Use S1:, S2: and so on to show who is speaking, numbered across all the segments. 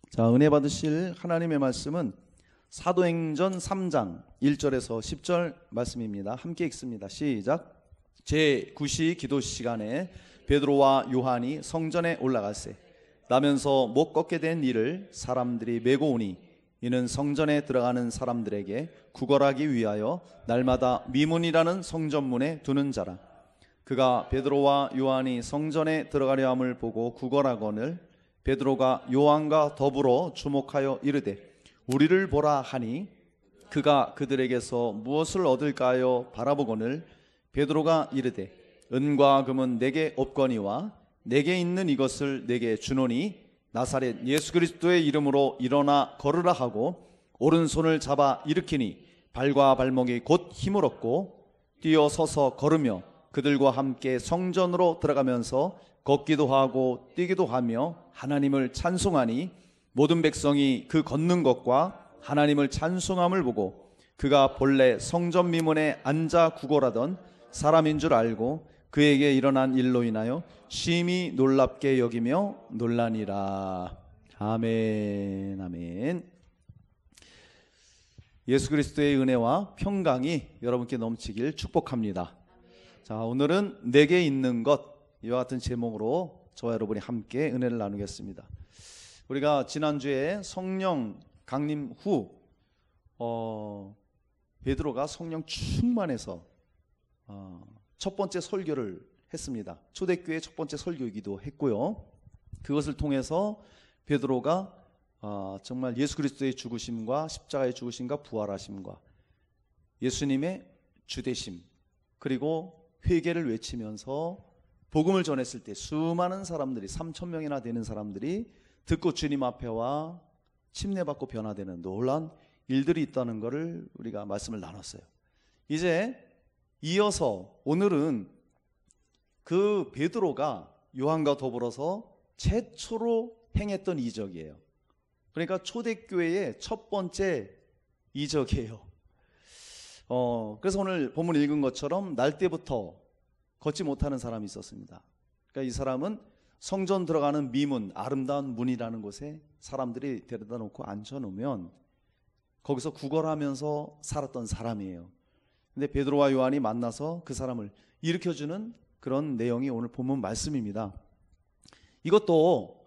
S1: 자, 은혜 받으실 하나님의 말씀은 사도행전 3장 1절에서 10절 말씀입니다. 함께 읽습니다. 시작. 제9시 기도 시간에 베드로와 요한이 성전에 올라갔세. 나면서 못 걷게 된 이를 사람들이 메고 오니 이는 성전에 들어가는 사람들에게 구걸하기 위하여 날마다 미문이라는 성전문에 두는 자라. 그가 베드로와 요한이 성전에 들어가려 함을 보고 구걸하거늘 베드로가 요한과 더불어 주목하여 이르되 우리를 보라 하니 그가 그들에게서 무엇을 얻을까요 바라보거늘 베드로가 이르되 은과 금은 내게 없거니와 내게 있는 이것을 내게 주노니 나사렛 예수 그리스도의 이름으로 일어나 걸으라 하고 오른손을 잡아 일으키니 발과 발목이 곧 힘을 얻고 뛰어 서서 걸으며 그들과 함께 성전으로 들어가면서 걷기도 하고 뛰기도 하며 하나님을 찬송하니 모든 백성이 그 걷는 것과 하나님을 찬송함을 보고 그가 본래 성전 미문에 앉아 구걸하던 사람인 줄 알고 그에게 일어난 일로 인하여 심히 놀랍게 여기며 놀라니라. 아멘. 아멘. 예수 그리스도의 은혜와 평강이 여러분께 넘치길 축복합니다. 자, 오늘은 내게 있는 것, 이와 같은 제목으로 저와 여러분이 함께 은혜를 나누겠습니다. 우리가 지난주에 성령 강림 후 베드로가 성령 충만해서 첫 번째 설교를 했습니다. 초대교회 첫 번째 설교이기도 했고요. 그것을 통해서 베드로가 정말 예수 그리스도의 죽으심과 십자가의 죽으심과 부활하심과 예수님의 주되심 그리고 회개를 외치면서 복음을 전했을 때 수많은 사람들이 3,000명이나 되는 사람들이 듣고 주님 앞에 와 침례받고 변화되는 놀라운 일들이 있다는 것을 우리가 말씀을 나눴어요. 이제 이어서 오늘은 그 베드로가 요한과 더불어서 최초로 행했던 이적이에요. 그러니까 초대교회의 첫 번째 이적이에요. 그래서 오늘 본문 읽은 것처럼 날 때부터 걷지 못하는 사람이 있었습니다. 그러니까 이 사람은 성전 들어가는 미문, 아름다운 문이라는 곳에 사람들이 데려다 놓고 앉혀놓으면 거기서 구걸하면서 살았던 사람이에요. 근데 베드로와 요한이 만나서 그 사람을 일으켜주는 그런 내용이 오늘 본문 말씀입니다. 이것도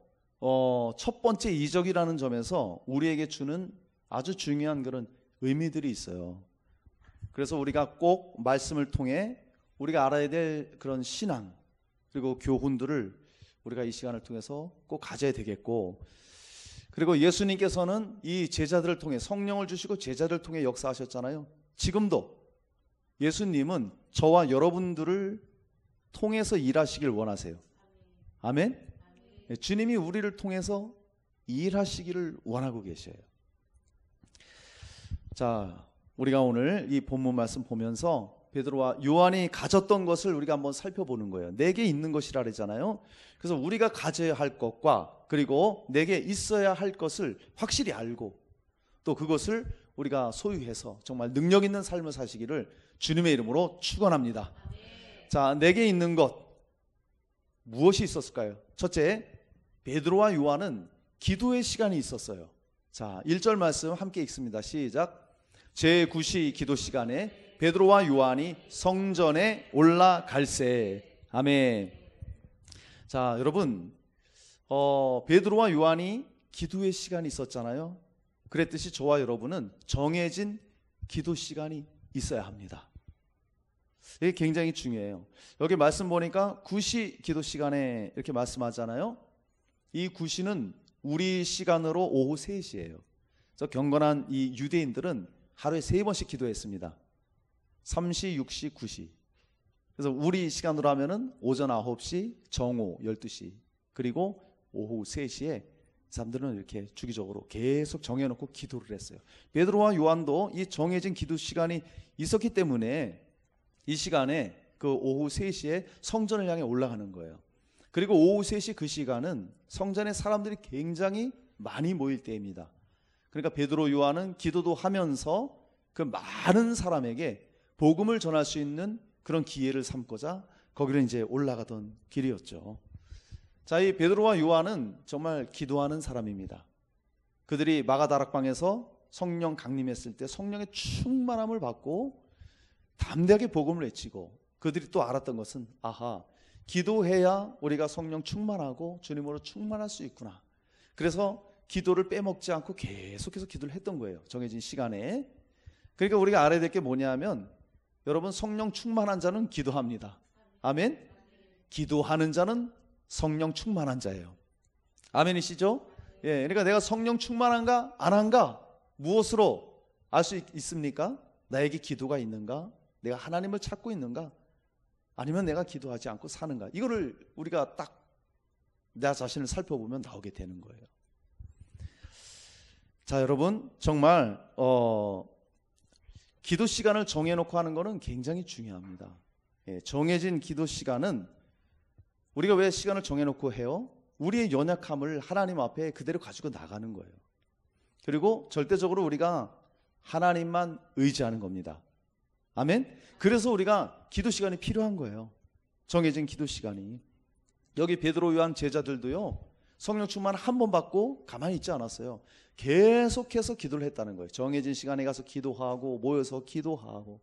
S1: 첫 번째 이적이라는 점에서 우리에게 주는 아주 중요한 그런 의미들이 있어요. 그래서 우리가 꼭 말씀을 통해 우리가 알아야 될 그런 신앙 그리고 교훈들을 우리가 이 시간을 통해서 꼭 가져야 되겠고, 그리고 예수님께서는 이 제자들을 통해 성령을 주시고 제자들을 통해 역사하셨잖아요. 지금도 예수님은 저와 여러분들을 통해서 일하시길 원하세요. 아멘? 주님이 우리를 통해서 일하시기를 원하고 계셔요. 자, 우리가 오늘 이 본문 말씀 보면서 베드로와 요한이 가졌던 것을 우리가 한번 살펴보는 거예요. 내게 있는 것이라 그러잖아요. 그래서 우리가 가져야 할 것과 그리고 내게 있어야 할 것을 확실히 알고 또 그것을 우리가 소유해서 정말 능력 있는 삶을 사시기를 주님의 이름으로 축원합니다. 자, 내게 있는 것 무엇이 있었을까요? 첫째, 베드로와 요한은 기도의 시간이 있었어요. 자, 1절 말씀 함께 읽습니다. 시작. 제9시 기도 시간에 베드로와 요한이 성전에 올라갈세. 아멘. 자, 여러분, 베드로와 요한이 기도의 시간이 있었잖아요. 그랬듯이 저와 여러분은 정해진 기도 시간이 있어야 합니다. 이게 굉장히 중요해요. 여기 말씀 보니까 9시 기도 시간에 이렇게 말씀하잖아요. 이 9시는 우리 시간으로 오후 3시예요. 그래서 경건한 이 유대인들은 하루에 3번씩 기도했습니다. 3시, 6시, 9시. 그래서 우리 시간으로 하면은 오전 9시, 정오 12시, 그리고 오후 3시에 사람들은 이렇게 주기적으로 계속 정해놓고 기도를 했어요. 베드로와 요한도 이 정해진 기도 시간이 있었기 때문에 이 시간에 그 오후 3시에 성전을 향해 올라가는 거예요. 그리고 오후 3시 그 시간은 성전에 사람들이 굉장히 많이 모일 때입니다. 그러니까 베드로 요한은 기도도 하면서 그 많은 사람에게 복음을 전할 수 있는 그런 기회를 삼고자 거기를 이제 올라가던 길이었죠. 자, 이 베드로와 요한은 정말 기도하는 사람입니다. 그들이 마가다락방에서 성령 강림했을 때 성령의 충만함을 받고 담대하게 복음을 외치고, 그들이 또 알았던 것은 아하, 기도해야 우리가 성령 충만하고 주님으로 충만할 수 있구나. 그래서 기도를 빼먹지 않고 계속해서 기도를 했던 거예요, 정해진 시간에. 그러니까 우리가 알아야 될 게 뭐냐면, 여러분, 성령 충만한 자는 기도합니다. 아멘. 기도하는 자는 성령 충만한 자예요. 아멘이시죠? 예, 그러니까 내가 성령 충만한가 안 한가 무엇으로 알 수 있습니까? 나에게 기도가 있는가? 내가 하나님을 찾고 있는가? 아니면 내가 기도하지 않고 사는가? 이거를 우리가 딱 나 자신을 살펴보면 나오게 되는 거예요. 자, 여러분, 정말 기도 시간을 정해놓고 하는 것은 굉장히 중요합니다. 예, 정해진 기도 시간은 우리가 왜 시간을 정해놓고 해요? 우리의 연약함을 하나님 앞에 그대로 가지고 나가는 거예요. 그리고 절대적으로 우리가 하나님만 의지하는 겁니다. 아멘. 그래서 우리가 기도 시간이 필요한 거예요. 정해진 기도 시간이. 여기 베드로 요한 제자들도요, 성령 충만 한 번 받고 가만히 있지 않았어요. 계속해서 기도를 했다는 거예요. 정해진 시간에 가서 기도하고 모여서 기도하고.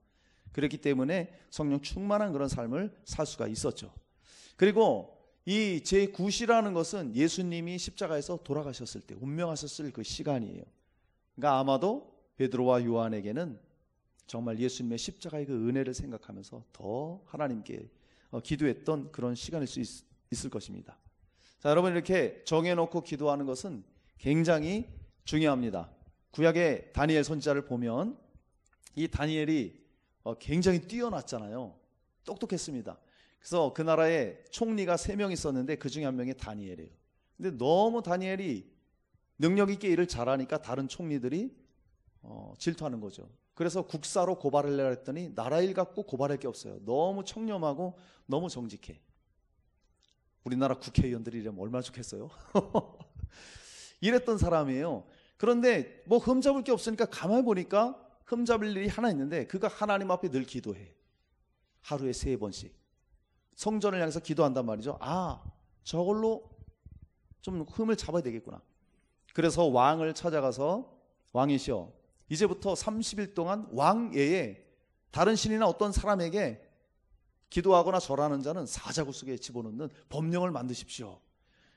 S1: 그렇기 때문에 성령 충만한 그런 삶을 살 수가 있었죠. 그리고 이 제9시라는 것은 예수님이 십자가에서 돌아가셨을 때, 운명하셨을 그 시간이에요. 그러니까 아마도 베드로와 요한에게는 정말 예수님의 십자가의 그 은혜를 생각하면서 더 하나님께 기도했던 그런 시간일 수 있을 것입니다. 자, 여러분, 이렇게 정해놓고 기도하는 것은 굉장히 중요합니다. 구약의 다니엘 선지자를 보면 이 다니엘이 굉장히 뛰어났잖아요. 똑똑했습니다. 그래서 그 나라에 총리가 3명 있었는데 그 중에 한 명이 다니엘이에요. 근데 너무 다니엘이 능력 있게 일을 잘하니까 다른 총리들이 질투하는 거죠. 그래서 국사로 고발을 하려 했더니 나라 일 갖고 고발할 게 없어요. 너무 청렴하고 너무 정직해. 우리나라 국회의원들이 이러면 얼마나 좋겠어요. 이랬던 사람이에요. 그런데 뭐 흠잡을 게 없으니까 가만히 보니까 흠잡을 일이 하나 있는데, 그가 하나님 앞에 늘 기도해. 하루에 3번씩 성전을 향해서 기도한단 말이죠. 아, 저걸로 좀 흠을 잡아야 되겠구나. 그래서 왕을 찾아가서, 왕이시여, 이제부터 30일 동안 왕 외에 다른 신이나 어떤 사람에게 기도하거나 절하는 자는 사자굴 속에 집어넣는 법령을 만드십시오.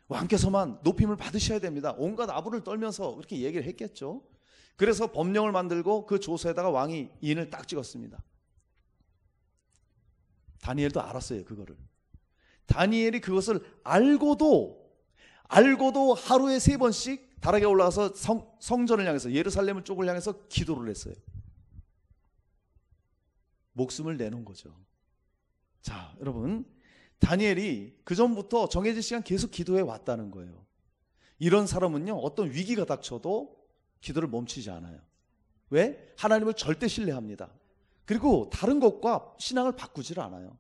S1: 왕께서만 높임을 받으셔야 됩니다. 온갖 아부를 떨면서 그렇게 얘기를 했겠죠. 그래서 법령을 만들고 그 조서에다가 왕이 인을 딱 찍었습니다. 다니엘도 알았어요, 그거를. 다니엘이 그것을 알고도 하루에 3번씩 다락에 올라가서 성전을 향해서, 예루살렘을 쪽을 향해서 기도를 했어요. 목숨을 내놓은 거죠. 자, 여러분, 다니엘이 그 전부터 정해진 시간 계속 기도해 왔다는 거예요. 이런 사람은요, 어떤 위기가 닥쳐도 기도를 멈추지 않아요. 왜? 하나님을 절대 신뢰합니다. 그리고 다른 것과 신앙을 바꾸질 않아요.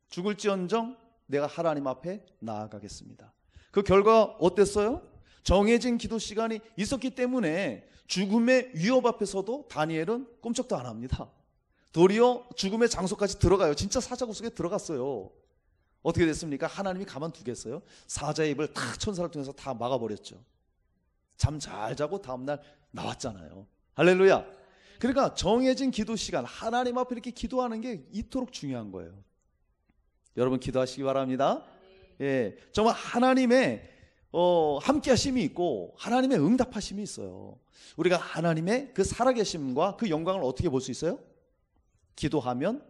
S1: 죽을지언정 내가 하나님 앞에 나아가겠습니다. 그 결과 어땠어요? 정해진 기도 시간이 있었기 때문에 죽음의 위협 앞에서도 다니엘은 꼼짝도 안 합니다. 도리어 죽음의 장소까지 들어가요. 진짜 사자굴 속에 들어갔어요. 어떻게 됐습니까? 하나님이 가만두겠어요? 사자의 입을 다 천사를 통해서 다 막아버렸죠. 잠 잘 자고 다음날 나왔잖아요. 할렐루야. 그러니까 정해진 기도 시간, 하나님 앞에 이렇게 기도하는 게 이토록 중요한 거예요. 여러분, 기도하시기 바랍니다. 예, 정말 하나님의 함께 하심이 있고 하나님의 응답하심이 있어요. 우리가 하나님의 그 살아계심과 그 영광을 어떻게 볼 수 있어요? 기도하면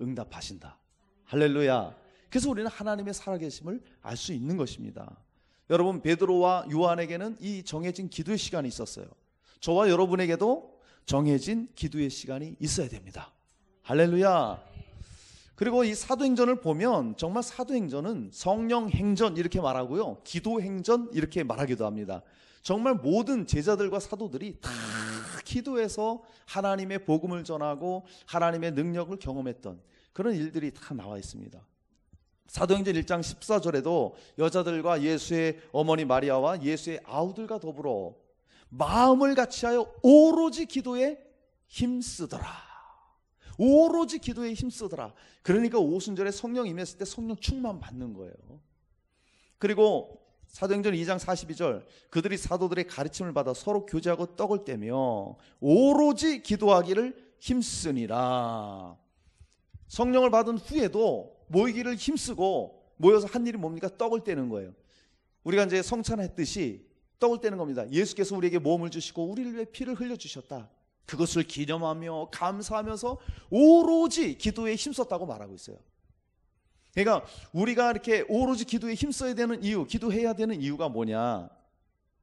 S1: 응답하신다. 할렐루야. 그래서 우리는 하나님의 살아계심을 알 수 있는 것입니다. 여러분, 베드로와 요한에게는 이 정해진 기도의 시간이 있었어요. 저와 여러분에게도 정해진 기도의 시간이 있어야 됩니다. 할렐루야. 그리고 이 사도행전을 보면 정말 사도행전은 성령행전 이렇게 말하고요, 기도행전 이렇게 말하기도 합니다. 정말 모든 제자들과 사도들이 다 기도해서 하나님의 복음을 전하고 하나님의 능력을 경험했던 그런 일들이 다 나와 있습니다. 사도행전 1장 14절에도 여자들과 예수의 어머니 마리아와 예수의 아우들과 더불어 마음을 같이하여 오로지 기도에 힘쓰더라. 오로지 기도에 힘쓰더라. 그러니까 오순절에 성령 임했을 때 성령 충만 받는 거예요. 그리고 사도행전 2장 42절, 그들이 사도들의 가르침을 받아 서로 교제하고 떡을 떼며 오로지 기도하기를 힘쓰니라. 성령을 받은 후에도 모이기를 힘쓰고 모여서 한 일이 뭡니까? 떡을 떼는 거예요. 우리가 이제 성찬했듯이 떡을 떼는 겁니다. 예수께서 우리에게 몸을 주시고 우리를 위해 피를 흘려주셨다. 그것을 기념하며 감사하면서 오로지 기도에 힘썼다고 말하고 있어요. 그러니까 우리가 이렇게 오로지 기도에 힘써야 되는 이유, 기도해야 되는 이유가 뭐냐?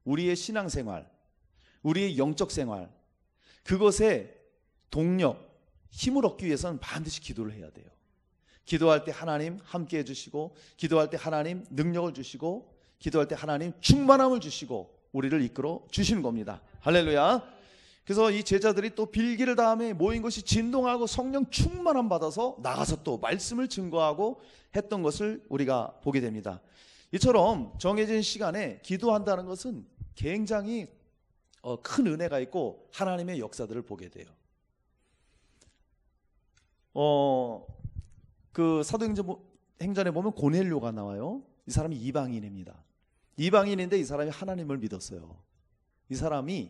S1: 우리의 신앙생활, 우리의 영적 생활, 그것에 동력, 힘을 얻기 위해서는 반드시 기도를 해야 돼요. 기도할 때 하나님 함께 해주시고, 기도할 때 하나님 능력을 주시고, 기도할 때 하나님 충만함을 주시고 우리를 이끌어 주시는 겁니다. 할렐루야. 그래서 이 제자들이 또 빌기를 다음에 모인 것이 진동하고 성령 충만함 받아서 나가서 또 말씀을 증거하고 했던 것을 우리가 보게 됩니다. 이처럼 정해진 시간에 기도한다는 것은 굉장히 큰 은혜가 있고 하나님의 역사들을 보게 돼요. 그 사도행전에 보면 고넬료가 나와요. 이 사람이 이방인입니다. 이방인인데 이 사람이 하나님을 믿었어요. 이 사람이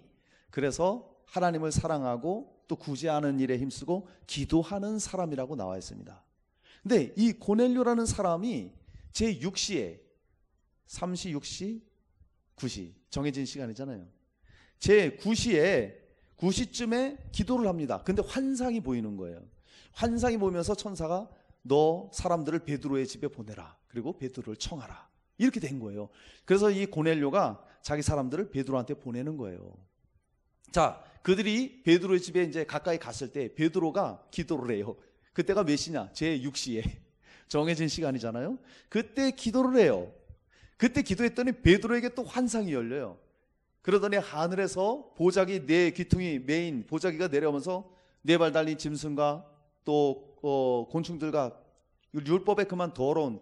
S1: 그래서 하나님을 사랑하고 또 구제하는 일에 힘쓰고 기도하는 사람이라고 나와 있습니다. 근데 이 고넬료라는 사람이 제6시에 3시, 6시, 9시 정해진 시간이잖아요. 제9시에 9시쯤에 기도를 합니다. 근데 환상이 보이는 거예요. 환상이 보이면서 천사가 너 사람들을 베드로의 집에 보내라. 그리고 베드로를 청하라. 이렇게 된 거예요. 그래서 이 고넬료가 자기 사람들을 베드로한테 보내는 거예요. 자, 그들이 베드로의 집에 이제 가까이 갔을 때 베드로가 기도를 해요. 그때가 몇 시냐? 제6시에 정해진 시간이잖아요. 그때 기도를 해요. 그때 기도했더니 베드로에게 또 환상이 열려요. 그러더니 하늘에서 보자기 네 귀퉁이 메인 보자기가 내려오면서 네 발 달린 짐승과 또 곤충들과 율법에 그만 더러운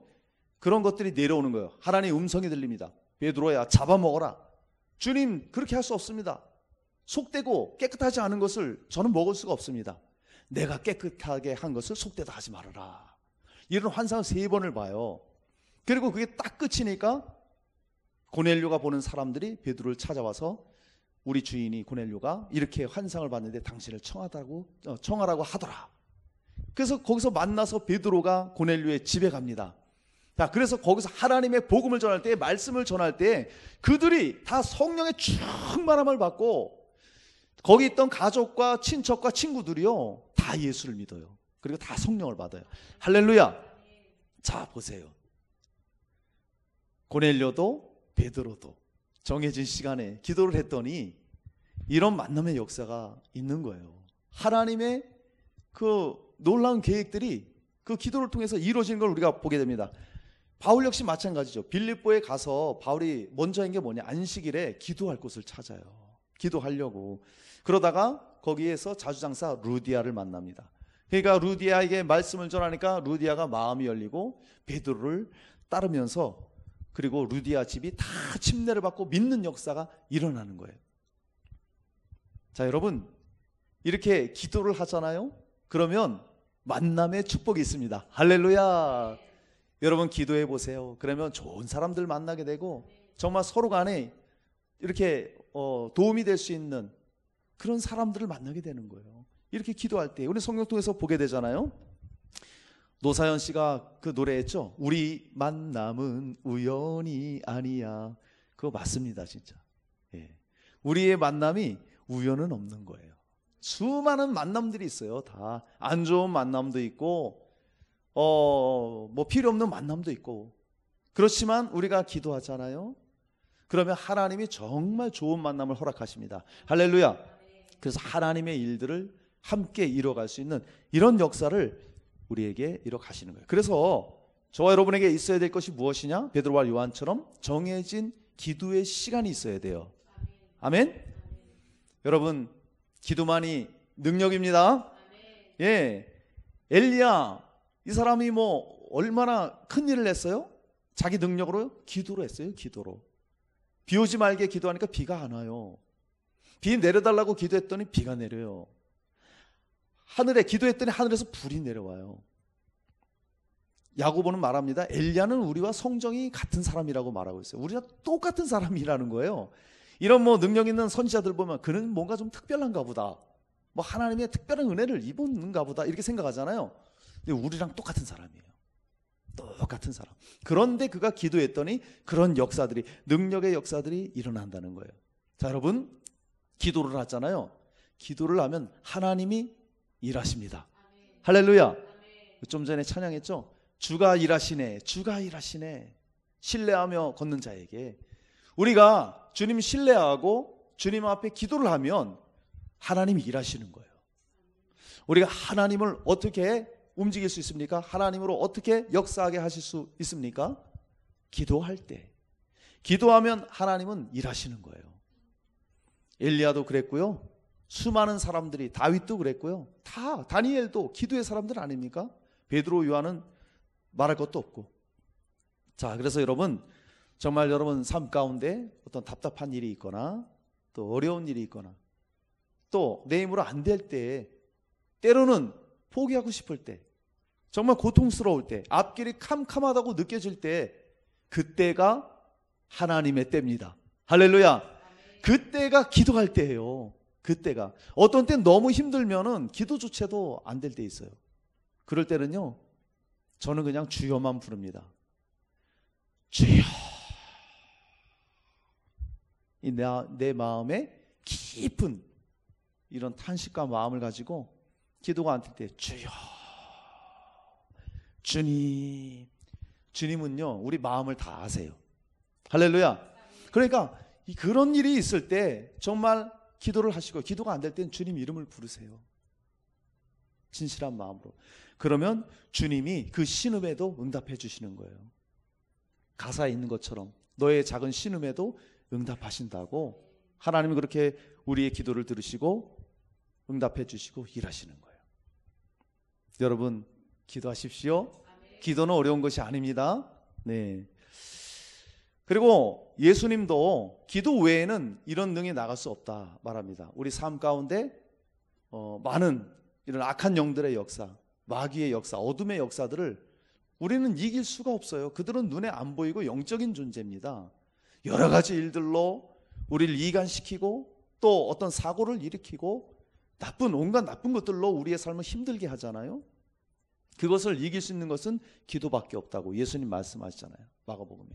S1: 그런 것들이 내려오는 거예요. 하나님의 음성이 들립니다. 베드로야 잡아먹어라. 주님 그렇게 할 수 없습니다. 속되고 깨끗하지 않은 것을 저는 먹을 수가 없습니다. 내가 깨끗하게 한 것을 속되다 하지 말아라. 이런 환상을 3번을 봐요. 그리고 그게 딱 끝이니까 고넬료가 보는 사람들이 베드로를 찾아와서 우리 주인이 고넬료가 이렇게 환상을 봤는데 당신을 청하라고 하더라. 그래서 거기서 만나서 베드로가 고넬료의 집에 갑니다. 자, 그래서 거기서 하나님의 복음을 전할 때, 말씀을 전할 때 그들이 다 성령의 충만함을 받고 거기 있던 가족과 친척과 친구들이요 다 예수를 믿어요. 그리고 다 성령을 받아요. 할렐루야. 자, 보세요. 고넬료도 베드로도 정해진 시간에 기도를 했더니 이런 만남의 역사가 있는 거예요. 하나님의 그 놀라운 계획들이 그 기도를 통해서 이루어지는 걸 우리가 보게 됩니다. 바울 역시 마찬가지죠. 빌립보에 가서 바울이 먼저 한 게 뭐냐? 안식일에 기도할 곳을 찾아요. 기도하려고. 그러다가 거기에서 자주장사 루디아를 만납니다. 그러니까 루디아에게 말씀을 전하니까 루디아가 마음이 열리고 베드로를 따르면서 그리고 루디아 집이 다 침례를 받고 믿는 역사가 일어나는 거예요. 자, 여러분 이렇게 기도를 하잖아요. 그러면 만남의 축복이 있습니다. 할렐루야. 여러분 기도해 보세요. 그러면 좋은 사람들 만나게 되고 정말 서로 간에 이렇게 도움이 될 수 있는 그런 사람들을 만나게 되는 거예요. 이렇게 기도할 때 우리 성경 통해서 보게 되잖아요. 노사연 씨가 그 노래했죠. 우리 만남은 우연이 아니야. 그거 맞습니다, 진짜. 예. 우리의 만남이 우연은 없는 거예요. 수많은 만남들이 있어요. 다 안 좋은 만남도 있고 뭐 필요 없는 만남도 있고. 그렇지만 우리가 기도하잖아요. 그러면 하나님이 정말 좋은 만남을 허락하십니다. 할렐루야. 그래서 하나님의 일들을 함께 이뤄갈 수 있는 이런 역사를 우리에게 이뤄가시는 거예요. 그래서 저와 여러분에게 있어야 될 것이 무엇이냐? 베드로와 요한처럼 정해진 기도의 시간이 있어야 돼요. 아멘. 여러분 기도만이 능력입니다. 예, 엘리야 이 사람이 뭐 얼마나 큰 일을 했어요? 자기 능력으로 기도로 했어요. 기도로. 비 오지 말게 기도하니까 비가 안 와요. 비 내려달라고 기도했더니 비가 내려요. 하늘에 기도했더니 하늘에서 불이 내려와요. 야고보는 말합니다. 엘리야는 우리와 성정이 같은 사람이라고 말하고 있어요. 우리가 똑같은 사람이라는 거예요. 이런 뭐 능력 있는 선지자들 보면 그는 뭔가 좀 특별한가 보다, 뭐 하나님의 특별한 은혜를 입었는가 보다 이렇게 생각하잖아요. 근데 우리랑 똑같은 사람이에요. 똑같은 사람. 그런데 그가 기도했더니 그런 역사들이, 능력의 역사들이 일어난다는 거예요. 자, 여러분, 기도를 하잖아요. 기도를 하면 하나님이 일하십니다. 할렐루야. 좀 전에 찬양했죠. 주가 일하시네, 주가 일하시네. 신뢰하며 걷는 자에게, 우리가 주님 신뢰하고 주님 앞에 기도를 하면 하나님이 일하시는 거예요. 우리가 하나님을 어떻게 움직일 수 있습니까? 하나님으로 어떻게 역사하게 하실 수 있습니까? 기도할 때. 기도하면 하나님은 일하시는 거예요. 엘리야도 그랬고요, 수많은 사람들이, 다윗도 그랬고요, 다, 다니엘도 기도의 사람들 아닙니까? 베드로, 요한은 말할 것도 없고. 자, 그래서 여러분, 정말 여러분 삶 가운데 어떤 답답한 일이 있거나 또 어려운 일이 있거나 또 내 힘으로 안 될 때, 때로는 포기하고 싶을 때, 정말 고통스러울 때, 앞길이 캄캄하다고 느껴질 때, 그때가 하나님의 때입니다. 할렐루야. 그때가 기도할 때예요. 그때가. 어떤 때 너무 힘들면은 기도조차도 안 될 때 있어요. 그럴 때는요, 저는 그냥 주여만 부릅니다. 주여. 내 마음에 깊은 이런 탄식과 마음을 가지고 기도가 안 될 때, 주여, 주님. 주님은요, 우리 마음을 다 아세요. 할렐루야. 그러니까 그런 일이 있을 때 정말 기도를 하시고, 기도가 안 될 때는 주님 이름을 부르세요. 진실한 마음으로. 그러면 주님이 그 신음에도 응답해 주시는 거예요. 가사에 있는 것처럼 너의 작은 신음에도 응답하신다고, 하나님이 그렇게 우리의 기도를 들으시고 응답해 주시고 일하시는 거예요. 여러분, 기도하십시오. 기도는 어려운 것이 아닙니다. 네. 그리고 예수님도 기도 외에는 이런 능이 나갈 수 없다 말합니다. 우리 삶 가운데 많은 이런 악한 영들의 역사, 마귀의 역사, 어둠의 역사들을 우리는 이길 수가 없어요. 그들은 눈에 안 보이고 영적인 존재입니다. 여러 가지 일들로 우리를 이간시키고 또 어떤 사고를 일으키고 온갖 나쁜 것들로 우리의 삶을 힘들게 하잖아요. 그것을 이길 수 있는 것은 기도밖에 없다고 예수님 말씀하시잖아요, 마가복음에.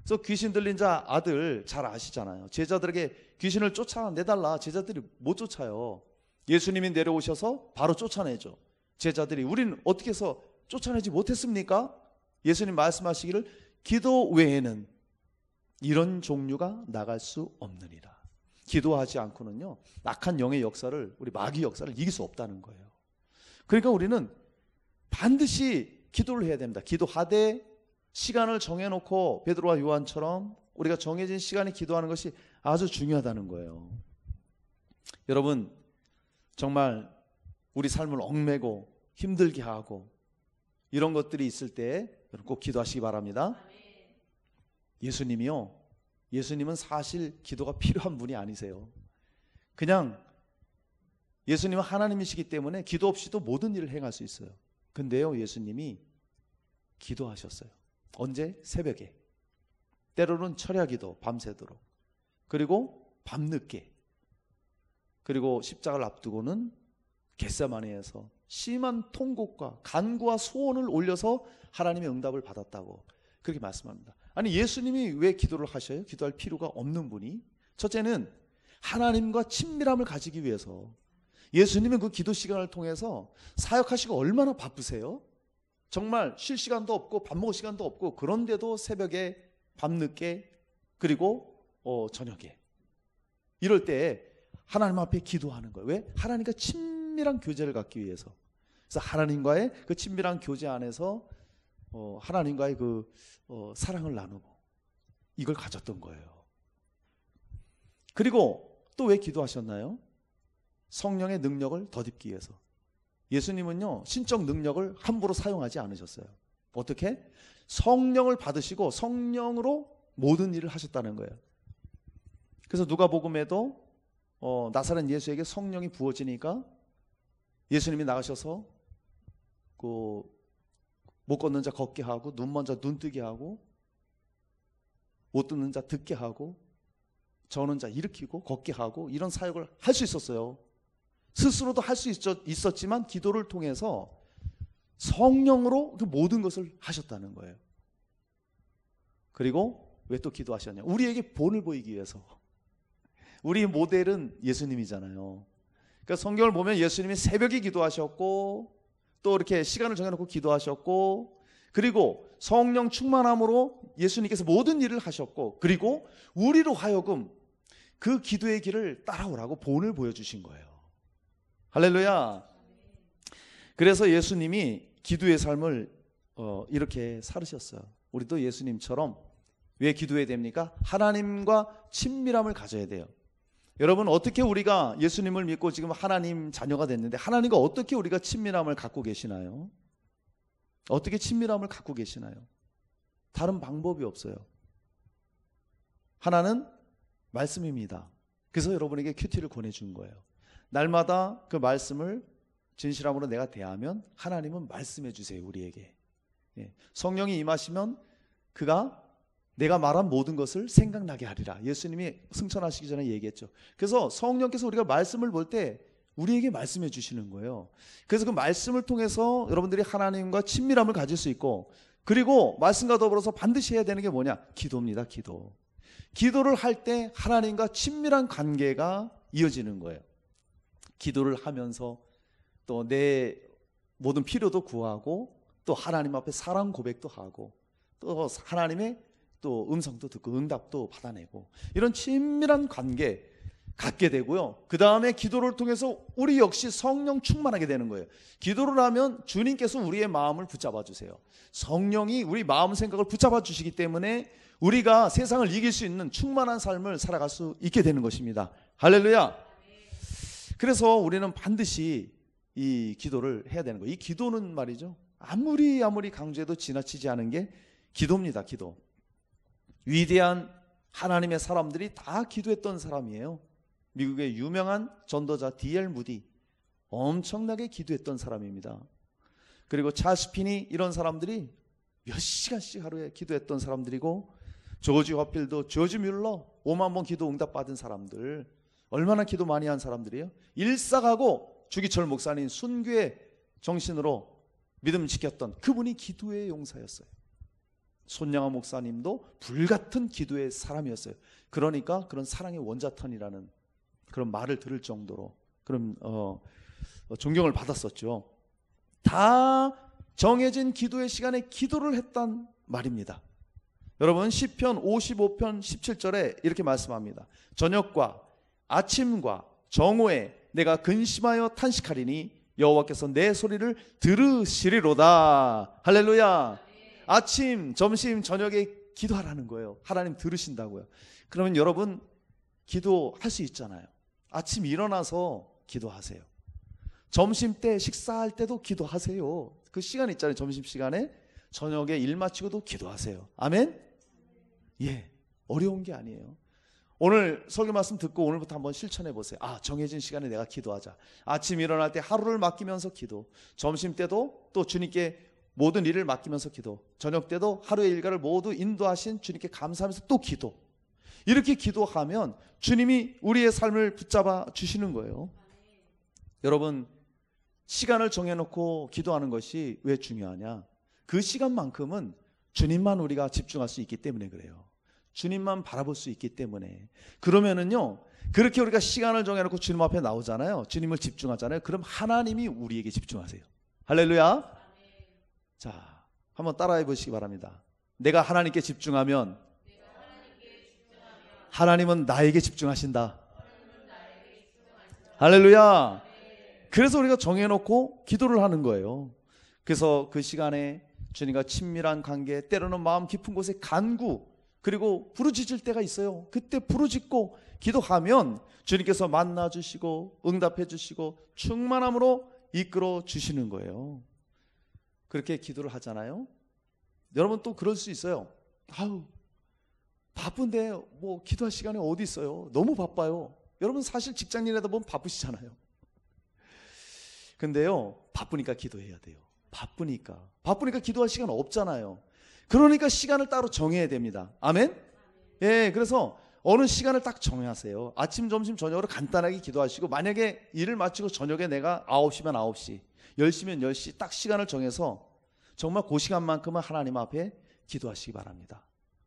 S1: 그래서 귀신 들린 자 아들 잘 아시잖아요. 제자들에게 귀신을 쫓아내달라. 제자들이 못 쫓아요. 예수님이 내려오셔서 바로 쫓아내죠. 제자들이, 우리는 어떻게 해서 쫓아내지 못했습니까? 예수님 말씀하시기를, 기도 외에는 이런 종류가 나갈 수 없느니라. 기도하지 않고는요, 악한 영의 역사를, 우리 마귀 역사를 이길 수 없다는 거예요. 그러니까 우리는 반드시 기도를 해야 됩니다. 기도하되 시간을 정해놓고 베드로와 요한처럼 우리가 정해진 시간에 기도하는 것이 아주 중요하다는 거예요. 여러분, 정말 우리 삶을 얽매고 힘들게 하고 이런 것들이 있을 때 꼭 기도하시기 바랍니다. 예수님은 사실 기도가 필요한 분이 아니세요. 그냥 예수님은 하나님이시기 때문에 기도 없이도 모든 일을 행할 수 있어요. 근데요, 예수님이 기도하셨어요. 언제? 새벽에. 때로는 철야기도 밤새도록. 그리고 밤늦게. 그리고 십자가를 앞두고는 겟세마네에서 심한 통곡과 간구와 소원을 올려서 하나님의 응답을 받았다고 그렇게 말씀합니다. 아니, 예수님이 왜 기도를 하셔요? 기도할 필요가 없는 분이. 첫째는 하나님과 친밀함을 가지기 위해서. 예수님은 그 기도 시간을 통해서 사역하시고 얼마나 바쁘세요? 정말 쉴 시간도 없고 밥 먹을 시간도 없고, 그런데도 새벽에, 밤늦게, 그리고 저녁에 이럴 때 하나님 앞에 기도하는 거예요. 왜? 하나님과 친밀한 교제를 갖기 위해서. 그래서 하나님과의 그 친밀한 교제 안에서 하나님과의 그 사랑을 나누고 이걸 가졌던 거예요. 그리고 또 왜 기도하셨나요? 성령의 능력을 덧입기 위해서. 예수님은요, 신적 능력을 함부로 사용하지 않으셨어요. 어떻게? 성령을 받으시고 성령으로 모든 일을 하셨다는 거예요. 그래서 누가복음에도 나사렛 예수에게 성령이 부어지니까 예수님이 나가셔서 그 못 걷는 자 걷게 하고, 눈 먼 자 눈 뜨게 하고, 못 듣는 자 듣게 하고, 저는 자 일으키고 걷게 하고, 이런 사역을 할 수 있었어요. 스스로도 할 수 있었지만 기도를 통해서 성령으로 그 모든 것을 하셨다는 거예요. 그리고 왜 또 기도하셨냐? 우리에게 본을 보이기 위해서. 우리 모델은 예수님이잖아요. 그러니까 성경을 보면 예수님이 새벽에 기도하셨고, 또 이렇게 시간을 정해놓고 기도하셨고, 그리고 성령 충만함으로 예수님께서 모든 일을 하셨고, 그리고 우리로 하여금 그 기도의 길을 따라오라고 본을 보여주신 거예요. 할렐루야. 그래서 예수님이 기도의 삶을 이렇게 살으셨어요. 우리도 예수님처럼 왜 기도해야 됩니까? 하나님과 친밀함을 가져야 돼요. 여러분, 어떻게 우리가 예수님을 믿고 지금 하나님 자녀가 됐는데 하나님과 어떻게 우리가 친밀함을 갖고 계시나요? 어떻게 친밀함을 갖고 계시나요? 다른 방법이 없어요. 하나는 말씀입니다. 그래서 여러분에게 큐티를 권해준 거예요. 날마다 그 말씀을 진실함으로 내가 대하면 하나님은 말씀해 주세요, 우리에게. 성령이 임하시면 그가 내가 말한 모든 것을 생각나게 하리라. 예수님이 승천하시기 전에 얘기했죠. 그래서 성령께서 우리가 말씀을 볼 때 우리에게 말씀해 주시는 거예요. 그래서 그 말씀을 통해서 여러분들이 하나님과 친밀함을 가질 수 있고, 그리고 말씀과 더불어서 반드시 해야 되는 게 뭐냐? 기도입니다. 기도. 기도를 할 때 하나님과 친밀한 관계가 이어지는 거예요. 기도를 하면서 또 내 모든 필요도 구하고, 또 하나님 앞에 사랑 고백도 하고, 또 하나님의 또 음성도 듣고 응답도 받아내고, 이런 친밀한 관계 갖게 되고요. 그 다음에 기도를 통해서 우리 역시 성령 충만하게 되는 거예요. 기도를 하면 주님께서 우리의 마음을 붙잡아 주세요. 성령이 우리 마음 생각을 붙잡아 주시기 때문에 우리가 세상을 이길 수 있는 충만한 삶을 살아갈 수 있게 되는 것입니다. 할렐루야. 그래서 우리는 반드시 이 기도를 해야 되는 거예요. 이 기도는 말이죠, 아무리 강조해도 지나치지 않은 게 기도입니다. 기도. 위대한 하나님의 사람들이 다 기도했던 사람이에요. 미국의 유명한 전도자 D.L. 무디, 엄청나게 기도했던 사람입니다. 그리고 찰스 피니, 이런 사람들이 몇 시간씩 하루에 기도했던 사람들이고, 조지 허필도, 조지 뮬러, 5만 번 기도 응답 받은 사람들, 얼마나 기도 많이 한 사람들이에요. 일삭하고 주기철 목사님 순교의 정신으로 믿음 지켰던 그분이 기도의 용사였어요. 손양아 목사님도 불같은 기도의 사람이었어요. 그러니까 그런 사랑의 원자탄이라는 그런 말을 들을 정도로 그런 존경을 받았었죠. 다 정해진 기도의 시간에 기도를 했단 말입니다. 여러분, 시편 55편 17절에 이렇게 말씀합니다. 저녁과 아침과 정오에 내가 근심하여 탄식하리니 여호와께서 내 소리를 들으시리로다. 할렐루야. 아침, 점심, 저녁에 기도하라는 거예요. 하나님 들으신다고요. 그러면 여러분, 기도할 수 있잖아요. 아침 일어나서 기도하세요. 점심 때 식사할 때도 기도하세요. 그 시간 있잖아요. 점심시간에. 저녁에 일 마치고도 기도하세요. 아멘? 예, 어려운 게 아니에요. 오늘 설교 말씀 듣고 오늘부터 한번 실천해 보세요. 정해진 시간에 내가 기도하자. 아침 일어날 때 하루를 맡기면서 기도, 점심 때도 또 주님께 모든 일을 맡기면서 기도, 저녁 때도 하루의 일과를 모두 인도하신 주님께 감사하면서 또 기도. 이렇게 기도하면 주님이 우리의 삶을 붙잡아 주시는 거예요. 여러분, 시간을 정해놓고 기도하는 것이 왜 중요하냐? 그 시간만큼은 주님만 우리가 집중할 수 있기 때문에 그래요. 주님만 바라볼 수 있기 때문에. 그러면은요, 그렇게 우리가 시간을 정해놓고 주님 앞에 나오잖아요. 주님을 집중하잖아요. 그럼 하나님이 우리에게 집중하세요. 할렐루야. 자, 한번 따라해 보시기 바랍니다. 내가 하나님께 집중하면 하나님은 나에게 집중하신다. 할렐루야. 그래서 우리가 정해놓고 기도를 하는 거예요. 그래서 그 시간에 주님과 친밀한 관계, 때로는 마음 깊은 곳에 간구, 그리고 부르짖을 때가 있어요. 그때 부르짖고 기도하면 주님께서 만나주시고 응답해 주시고 충만함으로 이끌어 주시는 거예요. 그렇게 기도를 하잖아요. 여러분, 또 그럴 수 있어요. 바쁜데 뭐 기도할 시간이 어디 있어요? 너무 바빠요. 여러분, 사실 직장인이다 보면 바쁘시잖아요. 근데요, 바쁘니까 기도해야 돼요. 바쁘니까 기도할 시간 없잖아요. 그러니까 시간을 따로 정해야 됩니다. 아멘? 예, 그래서 어느 시간을 딱 정하세요. 아침, 점심, 저녁으로 간단하게 기도하시고, 만약에 일을 마치고 저녁에 내가 9시면 9시, 10시면 10시 딱 시간을 정해서 정말 그 시간만큼은 하나님 앞에 기도하시기 바랍니다.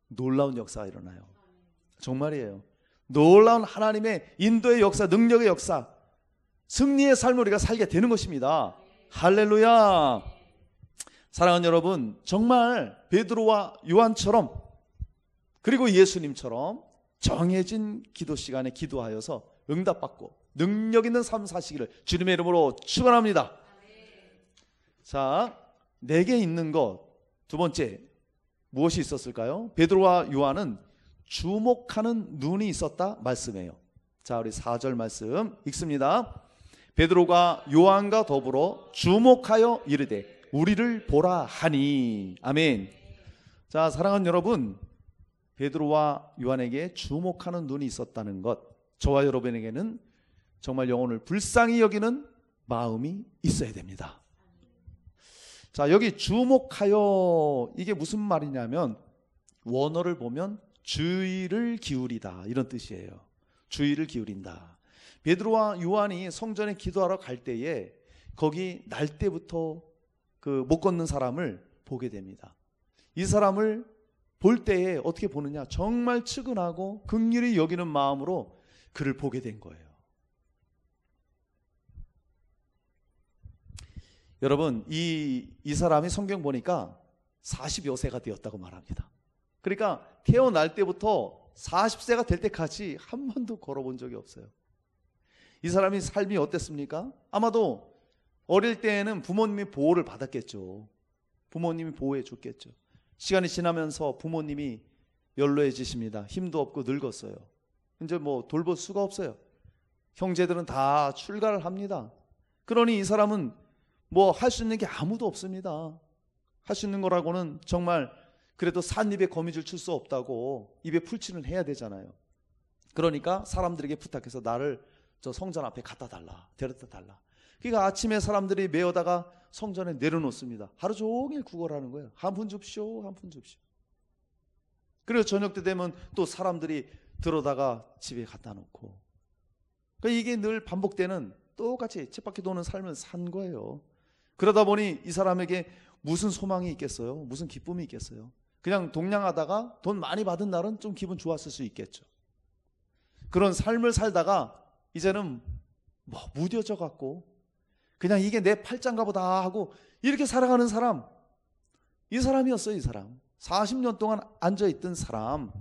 S1: 놀라운 역사가 일어나요. 정말이에요. 놀라운 하나님의 인도의 역사, 능력의 역사, 승리의 삶을 우리가 살게 되는 것입니다. 할렐루야. 사랑하는 여러분, 정말 베드로와 요한처럼, 그리고 예수님처럼 정해진 기도 시간에 기도하여서 응답받고 능력 있는 삶 사시기를 주님의 이름으로 축원합니다. 자, 내게 있는 것 두 번째 무엇이 있었을까요? 베드로와 요한은 주목하는 눈이 있었다 말씀해요. 자, 우리 4절 말씀 읽습니다. 베드로가 요한과 더불어 주목하여 이르되 우리를 보라 하니. 아멘. 자, 사랑하는 여러분, 베드로와 요한에게 주목하는 눈이 있었다는 것, 저와 여러분에게는 정말 영혼을 불쌍히 여기는 마음이 있어야 됩니다. 자, 여기 주목하여, 이게 무슨 말이냐면 원어를 보면 주의를 기울이다, 이런 뜻이에요. 주의를 기울인다. 베드로와 요한이 성전에 기도하러 갈 때에 거기 날 때부터 그 못 걷는 사람을 보게 됩니다. 이 사람을 볼 때에 어떻게 보느냐, 정말 측은하고 긍휼히 여기는 마음으로 그를 보게 된 거예요. 여러분, 이 사람이 성경 보니까 40여 세가 되었다고 말합니다. 그러니까 태어날 때부터 40세가 될 때까지 한 번도 걸어본 적이 없어요. 이 사람이 삶이 어땠습니까? 아마도 어릴 때에는 부모님이 보호를 받았겠죠. 부모님이 보호해 줬겠죠. 시간이 지나면서 부모님이 연로해지십니다. 힘도 없고 늙었어요. 이제 뭐 돌볼 수가 없어요. 형제들은 다 출가를 합니다. 그러니 이 사람은 뭐 할 수 있는 게 아무도 없습니다. 할 수 있는 거라고는 정말 그래도 삿입에 거미줄 칠 수 없다고 입에 풀칠을 해야 되잖아요. 그러니까 사람들에게 부탁해서 나를 저 성전 앞에 갖다 달라, 데려다 달라. 그러니까 아침에 사람들이 메어다가 성전에 내려놓습니다. 하루 종일 구걸하는 거예요. 한 푼 줍시오, 한 푼 줍시오. 그리고 저녁 때 되면 또 사람들이 들어다가 집에 갖다 놓고. 그러니까 이게 늘 반복되는 똑같이 쳇바퀴 도는 삶을 산 거예요. 그러다 보니 이 사람에게 무슨 소망이 있겠어요? 무슨 기쁨이 있겠어요? 그냥 동냥하다가 돈 많이 받은 날은 좀 기분 좋았을 수 있겠죠. 그런 삶을 살다가 이제는 뭐 무뎌져 갖고 그냥 이게 내 팔짱가 보다 하고 이렇게 살아가는 사람, 이 사람이었어요. 이 사람 40년 동안 앉아있던 사람.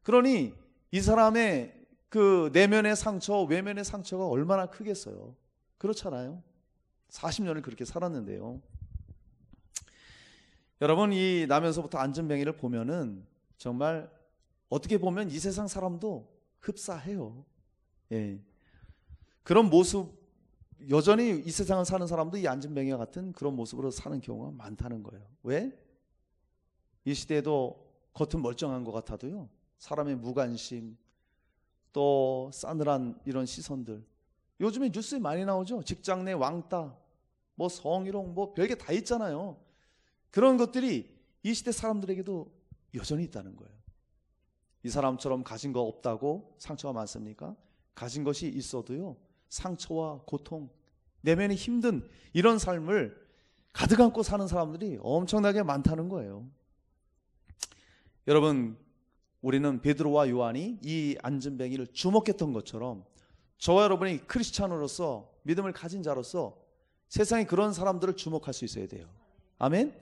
S1: 그러니 이 사람의 그 내면의 상처, 외면의 상처가 얼마나 크겠어요. 그렇잖아요. 40년을 그렇게 살았는데요. 여러분, 이 나면서부터 안전뱅이를 보면은 정말 어떻게 보면 이 세상 사람도 흡사해요. 예. 그런 모습, 여전히 이 세상을 사는 사람도 이 안전뱅이와 같은 그런 모습으로 사는 경우가 많다는 거예요. 왜? 이 시대에도 겉은 멀쩡한 것 같아도요, 사람의 무관심, 또 싸늘한 이런 시선들, 요즘에 뉴스에 많이 나오죠. 직장 내 왕따, 뭐 성희롱, 뭐 별게 다 있잖아요. 그런 것들이 이 시대 사람들에게도 여전히 있다는 거예요. 이 사람처럼 가진 거 없다고 상처가 많습니까? 가진 것이 있어도요, 상처와 고통, 내면이 힘든 이런 삶을 가득 안고 사는 사람들이 엄청나게 많다는 거예요. 여러분, 우리는 베드로와 요한이 이 안전뱅이를 주목했던 것처럼 저와 여러분이 크리스찬으로서, 믿음을 가진 자로서 세상에 그런 사람들을 주목할 수 있어야 돼요. 아멘?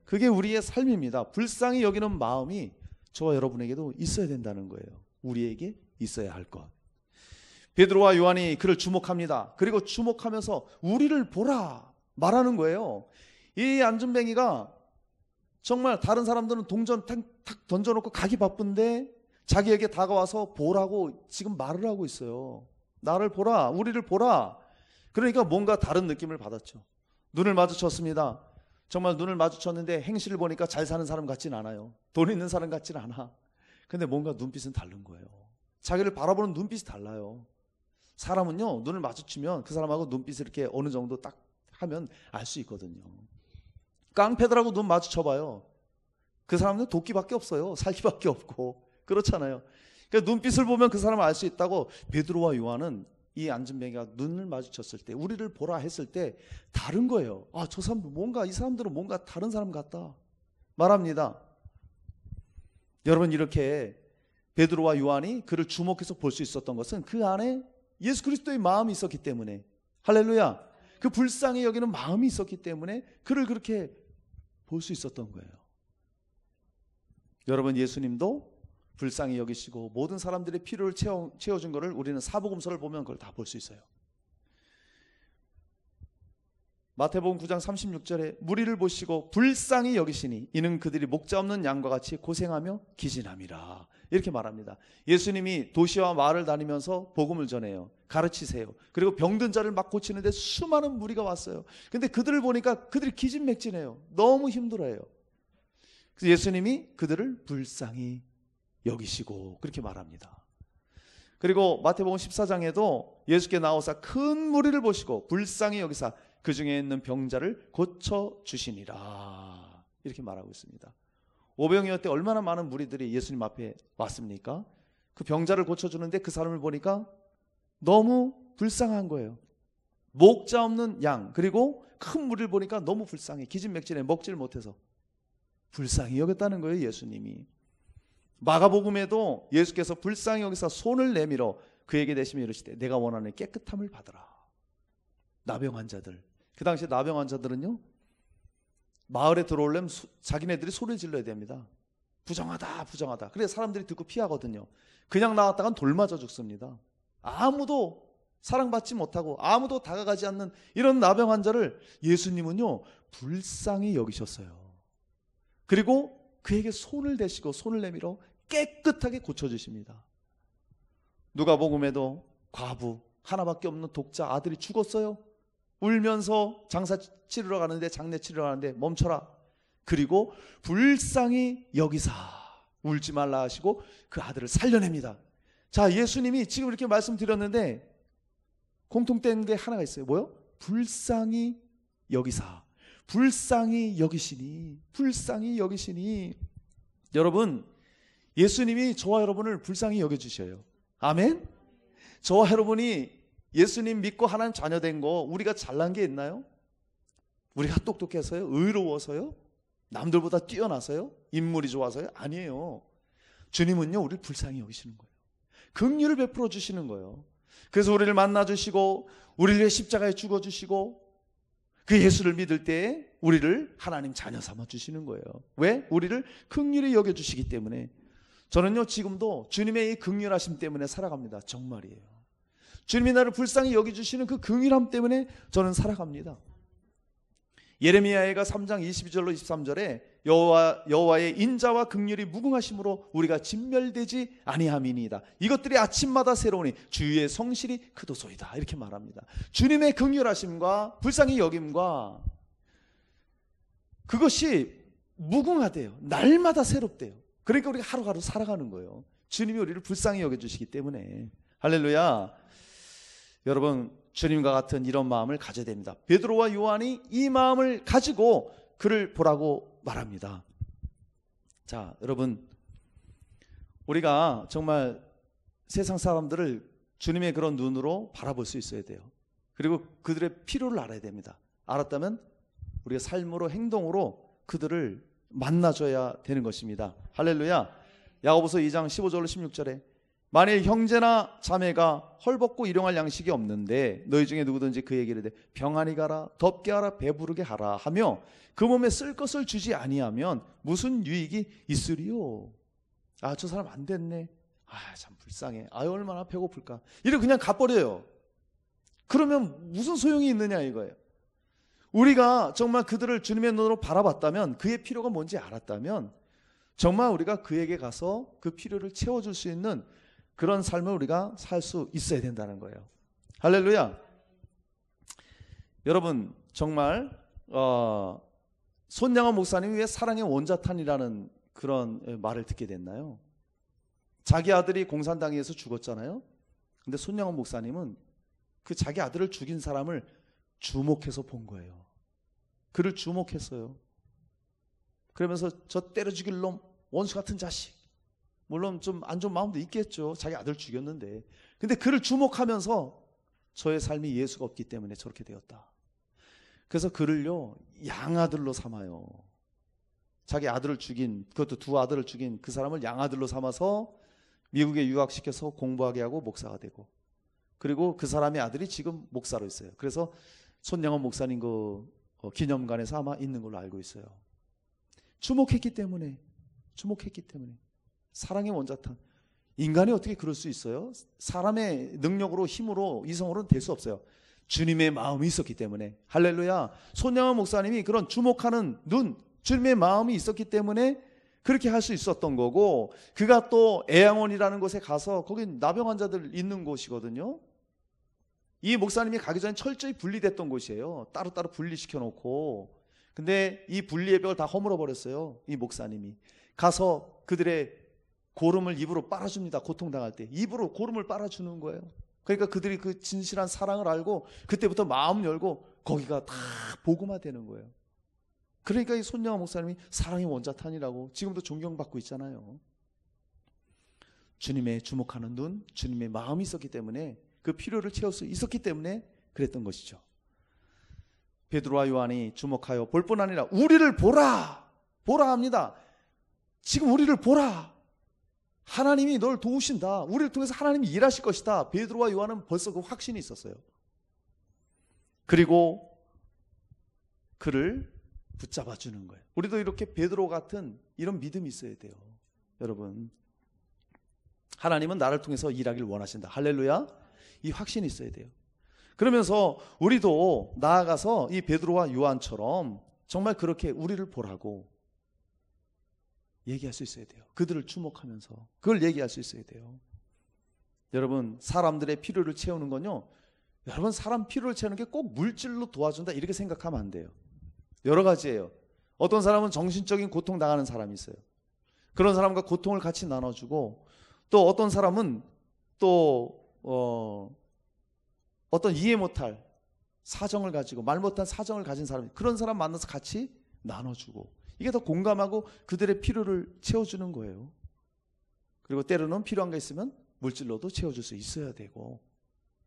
S1: 그게 우리의 삶입니다. 불쌍히 여기는 마음이 저와 여러분에게도 있어야 된다는 거예요. 우리에게 있어야 할 것. 베드로와 요한이 그를 주목합니다. 그리고 주목하면서 우리를 보라 말하는 거예요. 이 안전뱅이가 정말 다른 사람들은 동전 탁 던져놓고 가기 바쁜데 자기에게 다가와서 보라고 지금 말을 하고 있어요. 나를 보라, 우리를 보라. 그러니까 뭔가 다른 느낌을 받았죠. 눈을 마주쳤습니다. 정말 눈을 마주쳤는데 행실을 보니까 잘 사는 사람 같진 않아요. 돈 있는 사람 같진 않아. 근데 뭔가 눈빛은 다른 거예요. 자기를 바라보는 눈빛이 달라요. 사람은요, 눈을 마주치면 그 사람하고 눈빛을 이렇게 어느 정도 딱 하면 알 수 있거든요. 깡패들하고 눈 마주쳐봐요. 그 사람은 도끼밖에 없어요. 살기밖에 없고. 그렇잖아요. 그러니까 눈빛을 보면 그 사람을 알 수 있다고. 베드로와 요한은 이 안전뱅이가 눈을 마주쳤을 때, 우리를 보라 했을 때 다른 거예요. 아, 저 사람들 뭔가, 이 사람들은 뭔가 다른 사람 같다 말합니다. 여러분, 이렇게 베드로와 요한이 그를 주목해서 볼 수 있었던 것은 그 안에 예수 그리스도의 마음이 있었기 때문에, 할렐루야, 그 불쌍히 여기는 마음이 있었기 때문에 그를 그렇게 볼 수 있었던 거예요. 여러분, 예수님도 불쌍히 여기시고 모든 사람들의 필요를 채워준 것을 우리는 사복음서를 보면 그걸 다 볼 수 있어요. 마태복음 9장 36절에 무리를 보시고 불쌍히 여기시니 이는 그들이 목자 없는 양과 같이 고생하며 기진함이라, 이렇게 말합니다. 예수님이 도시와 마을을 다니면서 복음을 전해요. 가르치세요. 그리고 병든 자를 막 고치는데 수많은 무리가 왔어요. 근데 그들을 보니까 그들이 기진맥진해요. 너무 힘들어해요. 그래서 예수님이 그들을 불쌍히 여기시고 그렇게 말합니다. 그리고 마태복음 14장에도 예수께 나오사 큰 무리를 보시고 불쌍히 여기사 그 중에 있는 병자를 고쳐주시니라, 이렇게 말하고 있습니다. 오병이어 때 얼마나 많은 무리들이 예수님 앞에 왔습니까? 그 병자를 고쳐주는데 그 사람을 보니까 너무 불쌍한 거예요. 목자 없는 양, 그리고 큰 무리를 보니까 너무 불쌍해. 기진맥진해. 먹지를 못해서 불쌍히 여겼다는 거예요, 예수님이. 마가복음에도 예수께서 불쌍히 여기서 손을 내밀어 그에게 대시며 이르시되 내가 원하는 깨끗함을 받으라. 나병 환자들, 그 당시에 나병 환자들은요, 마을에 들어오려면 자기네들이 소리를 질러야 됩니다. 부정하다 부정하다. 그래서 사람들이 듣고 피하거든요. 그냥 나왔다간 돌 맞아 죽습니다. 아무도 사랑받지 못하고 아무도 다가가지 않는 이런 나병 환자를 예수님은요 불쌍히 여기셨어요. 그리고 그에게 손을 대시고 손을 내밀어 깨끗하게 고쳐주십니다. 누가복음에도 과부, 하나밖에 없는 독자 아들이 죽었어요. 울면서 장사 치르러 가는데, 장례 치르러 가는데 멈춰라. 그리고 불쌍히 여기사 울지 말라 하시고 그 아들을 살려냅니다. 자, 예수님이 지금 이렇게 말씀드렸는데 공통된 게 하나가 있어요. 뭐요? 불쌍히 여기사, 불쌍히 여기시니, 불쌍히 여기시니. 여러분, 예수님이 저와 여러분을 불쌍히 여겨주셔요. 아멘. 저와 여러분이 예수님 믿고 하나님 자녀 된 거 우리가 잘난 게 있나요? 우리가 똑똑해서요? 의로워서요? 남들보다 뛰어나서요? 인물이 좋아서요? 아니에요. 주님은요 우리를 불쌍히 여기시는 거예요. 긍휼을 베풀어 주시는 거예요. 그래서 우리를 만나 주시고 우리를 위해 십자가에 죽어 주시고 그 예수를 믿을 때에 우리를 하나님 자녀 삼아 주시는 거예요. 왜? 우리를 긍휼히 여겨 주시기 때문에. 저는요 지금도 주님의 이 긍휼하심 때문에 살아갑니다. 정말이에요. 주님이 나를 불쌍히 여겨주시는 그 긍휼함 때문에 저는 살아갑니다. 예레미야가 3장 22절로 23절에 여호와의 인자와 긍휼이 무궁하심으로 우리가 진멸되지 아니함이니이다. 이것들이 아침마다 새로우니 주의 성실이 크도소이다. 이렇게 말합니다. 주님의 긍휼하심과 불쌍히 여김과 그것이 무궁하대요. 날마다 새롭대요. 그러니까 우리가 하루하루 살아가는 거예요. 주님이 우리를 불쌍히 여겨주시기 때문에. 할렐루야. 여러분, 주님과 같은 이런 마음을 가져야 됩니다. 베드로와 요한이 이 마음을 가지고 그를 보라고 말합니다. 자, 여러분, 우리가 정말 세상 사람들을 주님의 그런 눈으로 바라볼 수 있어야 돼요. 그리고 그들의 필요를 알아야 됩니다. 알았다면 우리가 삶으로, 행동으로 그들을 만나줘야 되는 것입니다. 할렐루야. 야고보서 2장 15절로 16절에 만일 형제나 자매가 헐벗고 일용할 양식이 없는데 너희 중에 누구든지 그에게 이르되 평안히 가라, 덥게 하라, 배부르게 하라 하며 그 몸에 쓸 것을 주지 아니하면 무슨 유익이 있으리요. 아, 저 사람 안 됐네. 아, 참 불쌍해. 아유, 얼마나 배고플까. 이렇게 그냥 가버려요. 그러면 무슨 소용이 있느냐 이거예요. 우리가 정말 그들을 주님의 눈으로 바라봤다면, 그의 필요가 뭔지 알았다면 정말 우리가 그에게 가서 그 필요를 채워줄 수 있는 그런 삶을 우리가 살 수 있어야 된다는 거예요. 할렐루야. 여러분, 정말 손양원 목사님이 왜 사랑의 원자탄이라는 그런 말을 듣게 됐나요? 자기 아들이 공산당에서 죽었잖아요. 근데 손양원 목사님은 그 자기 아들을 죽인 사람을 주목해서 본 거예요. 그를 주목했어요. 그러면서 저 때려 죽일 놈, 원수 같은 자식. 물론 좀 안 좋은 마음도 있겠죠. 자기 아들 죽였는데. 근데 그를 주목하면서 저의 삶이 예수가 없기 때문에 저렇게 되었다. 그래서 그를요, 양아들로 삼아요. 자기 아들을 죽인, 그것도 두 아들을 죽인 그 사람을 양아들로 삼아서 미국에 유학시켜서 공부하게 하고 목사가 되고, 그리고 그 사람의 아들이 지금 목사로 있어요. 그래서 손양원 목사님 그 기념관에서 아마 있는 걸로 알고 있어요. 주목했기 때문에 사랑의 원자탄. 인간이 어떻게 그럴 수 있어요? 사람의 능력으로, 힘으로, 이성으로는 될 수 없어요. 주님의 마음이 있었기 때문에. 할렐루야. 손양원 목사님이 그런 주목하는 눈, 주님의 마음이 있었기 때문에 그렇게 할 수 있었던 거고, 그가 또 애양원이라는 곳에 가서, 거기 나병 환자들 있는 곳이거든요. 이 목사님이 가기 전에 철저히 분리됐던 곳이에요. 따로따로 분리시켜 놓고. 근데 이 분리의 벽을 다 허물어 버렸어요. 이 목사님이 가서 그들의 고름을 입으로 빨아줍니다. 고통당할 때 입으로 고름을 빨아주는 거예요. 그러니까 그들이 그 진실한 사랑을 알고 그때부터 마음 열고 거기가 다 복음화되는 거예요. 그러니까 이 손양원 목사님이 사랑의 원자탄이라고 지금도 존경받고 있잖아요. 주님의 주목하는 눈, 주님의 마음이 있었기 때문에, 그 필요를 채울 수 있었기 때문에 그랬던 것이죠. 베드로와 요한이 주목하여 볼 뿐 아니라 우리를 보라 합니다. 지금 우리를 보라. 하나님이 널 도우신다. 우리를 통해서 하나님이 일하실 것이다. 베드로와 요한은 벌써 그 확신이 있었어요. 그리고 그를 붙잡아 주는 거예요. 우리도 이렇게 베드로 같은 이런 믿음이 있어야 돼요. 여러분, 하나님은 나를 통해서 일하길 원하신다. 할렐루야. 이 확신이 있어야 돼요. 그러면서 우리도 나아가서 이 베드로와 요한처럼 정말 그렇게 우리를 보라고 얘기할 수 있어야 돼요. 그들을 주목하면서 그걸 얘기할 수 있어야 돼요. 여러분, 사람들의 필요를 채우는 건요, 여러분, 사람 필요를 채우는 게 꼭 물질로 도와준다 이렇게 생각하면 안 돼요. 여러 가지예요. 어떤 사람은 정신적인 고통 당하는 사람이 있어요. 그런 사람과 고통을 같이 나눠주고, 또 어떤 사람은 또 어떤 이해 못할 사정을 가지고, 말 못한 사정을 가진 사람, 그런 사람 만나서 같이 나눠주고, 이게 더 공감하고 그들의 필요를 채워주는 거예요. 그리고 때로는 필요한 게 있으면 물질로도 채워줄 수 있어야 되고,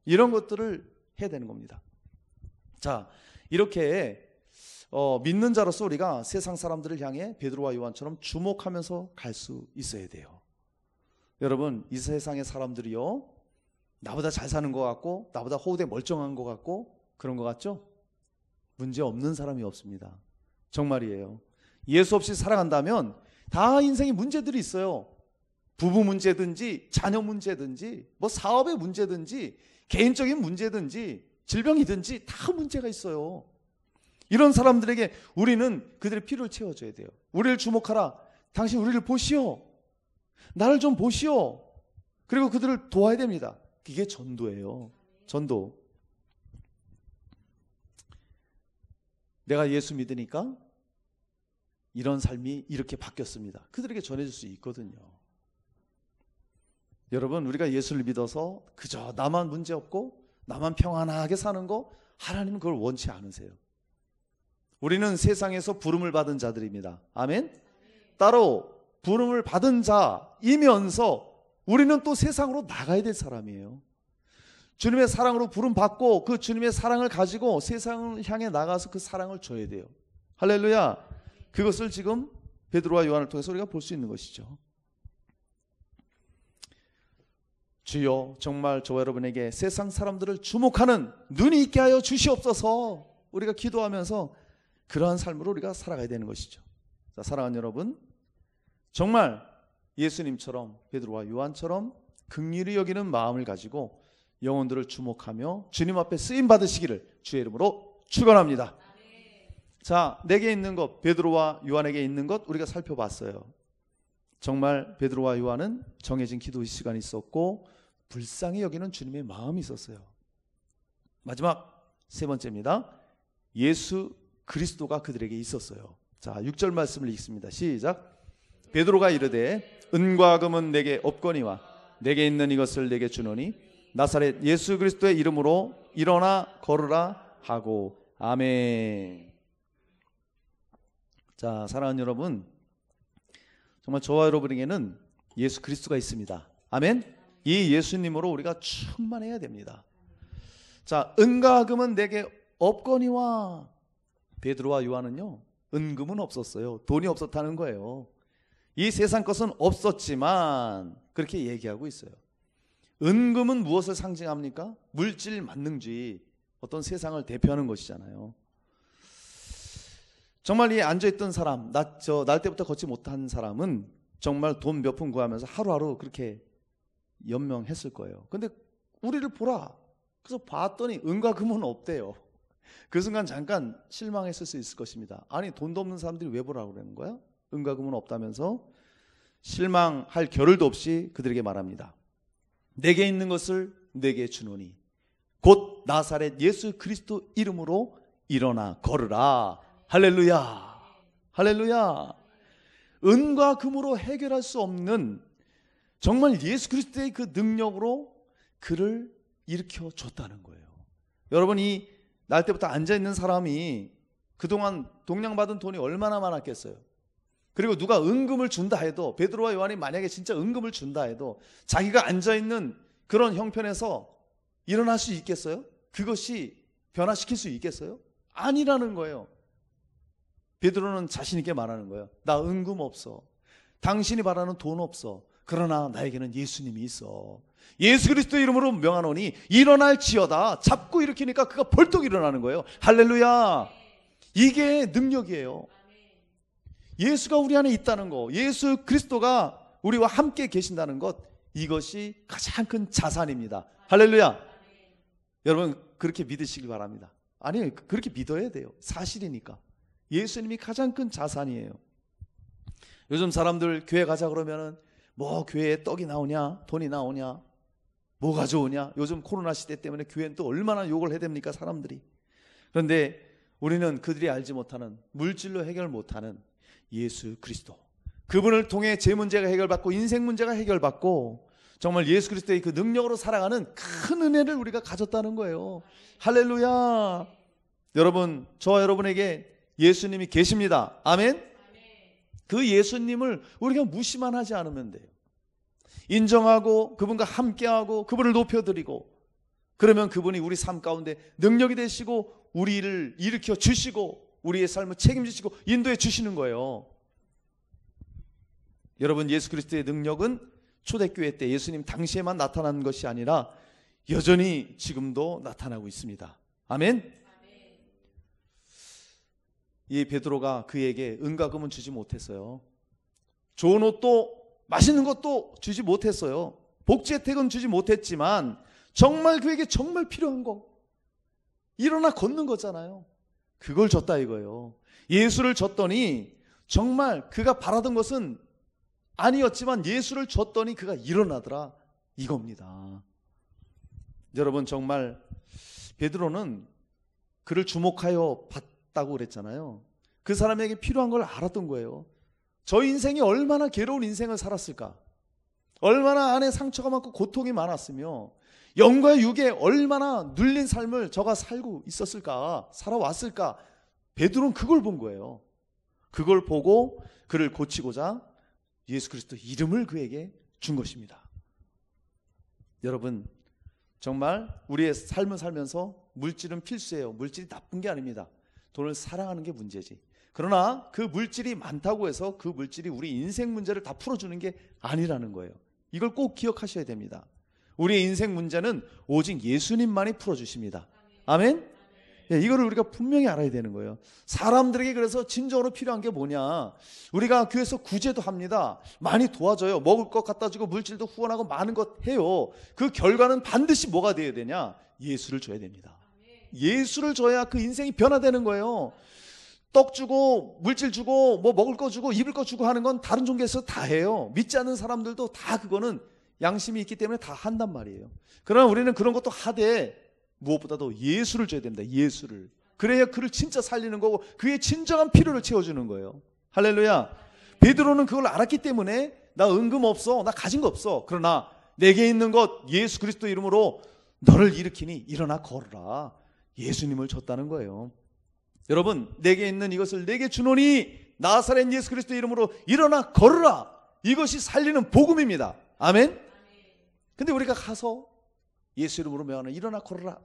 S1: 이런 것들을 해야 되는 겁니다. 자, 이렇게 믿는 자로서 우리가 세상 사람들을 향해 베드로와 요한처럼 주목하면서 갈 수 있어야 돼요. 여러분, 이 세상의 사람들이요, 나보다 잘 사는 것 같고 나보다 호흡에 멀쩡한 것 같고 그런 것 같죠? 문제 없는 사람이 없습니다. 정말이에요. 예수 없이 살아간다면 다 인생에 문제들이 있어요. 부부 문제든지 자녀 문제든지 뭐 사업의 문제든지 개인적인 문제든지 질병이든지 다 문제가 있어요. 이런 사람들에게 우리는 그들의 필요를 채워줘야 돼요. 우리를 주목하라. 당신 우리를 보시오. 나를 좀 보시오. 그리고 그들을 도와야 됩니다. 이게 전도예요. 전도. 내가 예수 믿으니까 이런 삶이 이렇게 바뀌었습니다. 그들에게 전해줄 수 있거든요. 여러분, 우리가 예수를 믿어서 그저 나만 문제 없고 나만 평안하게 사는 거, 하나님은 그걸 원치 않으세요. 우리는 세상에서 부름을 받은 자들입니다. 아멘? 따로 부름을 받은 자이면서 우리는 또 세상으로 나가야 될 사람이에요. 주님의 사랑으로 부름 받고 그 주님의 사랑을 가지고 세상을 향해 나가서 그 사랑을 줘야 돼요. 할렐루야. 그것을 지금 베드로와 요한을 통해서 우리가 볼 수 있는 것이죠. 주여, 정말 저와 여러분에게 세상 사람들을 주목하는 눈이 있게 하여 주시옵소서. 우리가 기도하면서 그러한 삶으로 우리가 살아가야 되는 것이죠. 자, 사랑하는 여러분, 정말 예수님처럼 베드로와 요한처럼 긍휼히 여기는 마음을 가지고 영혼들을 주목하며 주님 앞에 쓰임 받으시기를 주의 이름으로 축원합니다. 자, 내게 있는 것, 베드로와 요한에게 있는 것 우리가 살펴봤어요. 정말 베드로와 요한은 정해진 기도 시간이 있었고 불쌍히 여기는 주님의 마음이 있었어요. 마지막 세 번째입니다. 예수 그리스도가 그들에게 있었어요. 자, 6절 말씀을 읽습니다. 시작. 베드로가 이르되 은과 금은 내게 없거니와 내게 있는 이것을 내게 주노니 나사렛 예수 그리스도의 이름으로 일어나 걸으라 하고. 아멘. 자, 사랑하는 여러분, 정말 저와 여러분에게는 예수 그리스도가 있습니다. 아멘. 이 예수님으로 우리가 충만해야 됩니다. 자, 은과 금은 내게 없거니와. 베드로와 요한은요, 은금은 없었어요. 돈이 없었다는 거예요. 이 세상 것은 없었지만 그렇게 얘기하고 있어요. 은금은 무엇을 상징합니까? 물질 만능주의, 어떤 세상을 대표하는 것이잖아요. 정말 이 앉아있던 사람, 날 때부터 걷지 못한 사람은 정말 돈 몇 푼 구하면서 하루하루 그렇게 연명했을 거예요. 근데 우리를 보라. 그래서 봤더니 은과 금은 없대요. 그 순간 잠깐 실망했을 수 있을 것입니다. 아니, 돈도 없는 사람들이 왜 보라고 그러는 거야? 은과 금은 없다면서 실망할 겨를도 없이 그들에게 말합니다. 내게 있는 것을 내게 주노니 곧 나사렛 예수 그리스도 이름으로 일어나 걸으라. 할렐루야. 할렐루야. 은과 금으로 해결할 수 없는 정말 예수 그리스도의 그 능력으로 그를 일으켜 줬다는 거예요. 여러분, 이 날 때부터 앉아있는 사람이 그동안 동량받은 돈이 얼마나 많았겠어요. 그리고 누가 은금을 준다 해도, 베드로와 요한이 만약에 진짜 은금을 준다 해도 자기가 앉아있는 그런 형편에서 일어날 수 있겠어요? 그것이 변화시킬 수 있겠어요? 아니라는 거예요. 베드로는 자신 있게 말하는 거예요. 나 은금 없어. 당신이 바라는 돈 없어. 그러나 나에게는 예수님이 있어. 예수 그리스도 이름으로 명하노니 일어날지어다. 잡고 일으키니까 그가 벌떡 일어나는 거예요. 할렐루야. 이게 능력이에요. 예수가 우리 안에 있다는 거, 예수 그리스도가 우리와 함께 계신다는 것, 이것이 가장 큰 자산입니다. 할렐루야. 여러분, 그렇게 믿으시길 바랍니다. 아니, 그렇게 믿어야 돼요. 사실이니까. 예수님이 가장 큰 자산이에요. 요즘 사람들 교회 가자 그러면은 뭐 교회에 떡이 나오냐, 돈이 나오냐, 뭐 가져오냐. 요즘 코로나 시대 때문에 교회는 또 얼마나 욕을 해야 됩니까, 사람들이. 그런데 우리는 그들이 알지 못하는, 물질로 해결 못하는 예수 그리스도, 그분을 통해 제 문제가 해결받고 인생 문제가 해결받고 정말 예수 그리스도의 그 능력으로 살아가는 큰 은혜를 우리가 가졌다는 거예요. 할렐루야. 여러분, 저와 여러분에게 예수님이 계십니다. 아멘. 그 예수님을 우리가 무시만 하지 않으면 돼요. 인정하고 그분과 함께하고 그분을 높여드리고, 그러면 그분이 우리 삶 가운데 능력이 되시고 우리를 일으켜 주시고 우리의 삶을 책임지시고 인도해 주시는 거예요. 여러분, 예수 그리스도의 능력은 초대교회 때 예수님 당시에만 나타난 것이 아니라 여전히 지금도 나타나고 있습니다. 아멘. 이 베드로가 그에게 은과 금은 주지 못했어요. 좋은 옷도 맛있는 것도 주지 못했어요. 복지 혜택은 주지 못했지만 정말 그에게 정말 필요한 거, 일어나 걷는 거잖아요. 그걸 줬다 이거예요. 예수를 줬더니 정말 그가 바라던 것은 아니었지만 예수를 줬더니 그가 일어나더라, 이겁니다. 여러분, 정말 베드로는 그를 주목하여 봤다고 그랬잖아요. 그 사람에게 필요한 걸 알았던 거예요. 저 인생이 얼마나 괴로운 인생을 살았을까, 얼마나 안에 상처가 많고 고통이 많았으며 영과 육에 얼마나 눌린 삶을 저가 살고 있었을까, 살아왔을까. 베드로는 그걸 본 거예요. 그걸 보고 그를 고치고자 예수 그리스도 이름을 그에게 준 것입니다. 여러분, 정말 우리의 삶을 살면서 물질은 필수예요. 물질이 나쁜 게 아닙니다. 돈을 사랑하는 게 문제지. 그러나 그 물질이 많다고 해서 그 물질이 우리 인생 문제를 다 풀어주는 게 아니라는 거예요. 이걸 꼭 기억하셔야 됩니다. 우리의 인생 문제는 오직 예수님만이 풀어주십니다. 아멘? 예, 이거를 우리가 분명히 알아야 되는 거예요. 사람들에게 그래서 진정으로 필요한 게 뭐냐, 우리가 교회에서 구제도 합니다. 많이 도와줘요. 먹을 것 갖다 주고 물질도 후원하고 많은 것 해요. 그 결과는 반드시 뭐가 되어야 되냐, 예수를 줘야 됩니다. 예수를 줘야 그 인생이 변화되는 거예요. 떡 주고 물질 주고 뭐 먹을 거 주고 입을 거 주고 하는 건 다른 종교에서 다 해요. 믿지 않는 사람들도 다 그거는 양심이 있기 때문에 다 한단 말이에요. 그러나 우리는 그런 것도 하되 무엇보다도 예수를 줘야 됩니다. 예수를. 그래야 그를 진짜 살리는 거고 그의 진정한 필요를 채워주는 거예요. 할렐루야. 베드로는 그걸 알았기 때문에 나 은금 없어, 나 가진 거 없어, 그러나 내게 있는 것 예수 그리스도 이름으로 너를 일으키니 일어나 걸으라, 예수님을 줬다는 거예요. 여러분, 내게 있는 이것을 내게 주노니 나사렛 예수 그리스도 이름으로 일어나 걸으라. 이것이 살리는 복음입니다. 아멘. 근데 우리가 가서 예수 이름으로 명하는 일어나 걸으라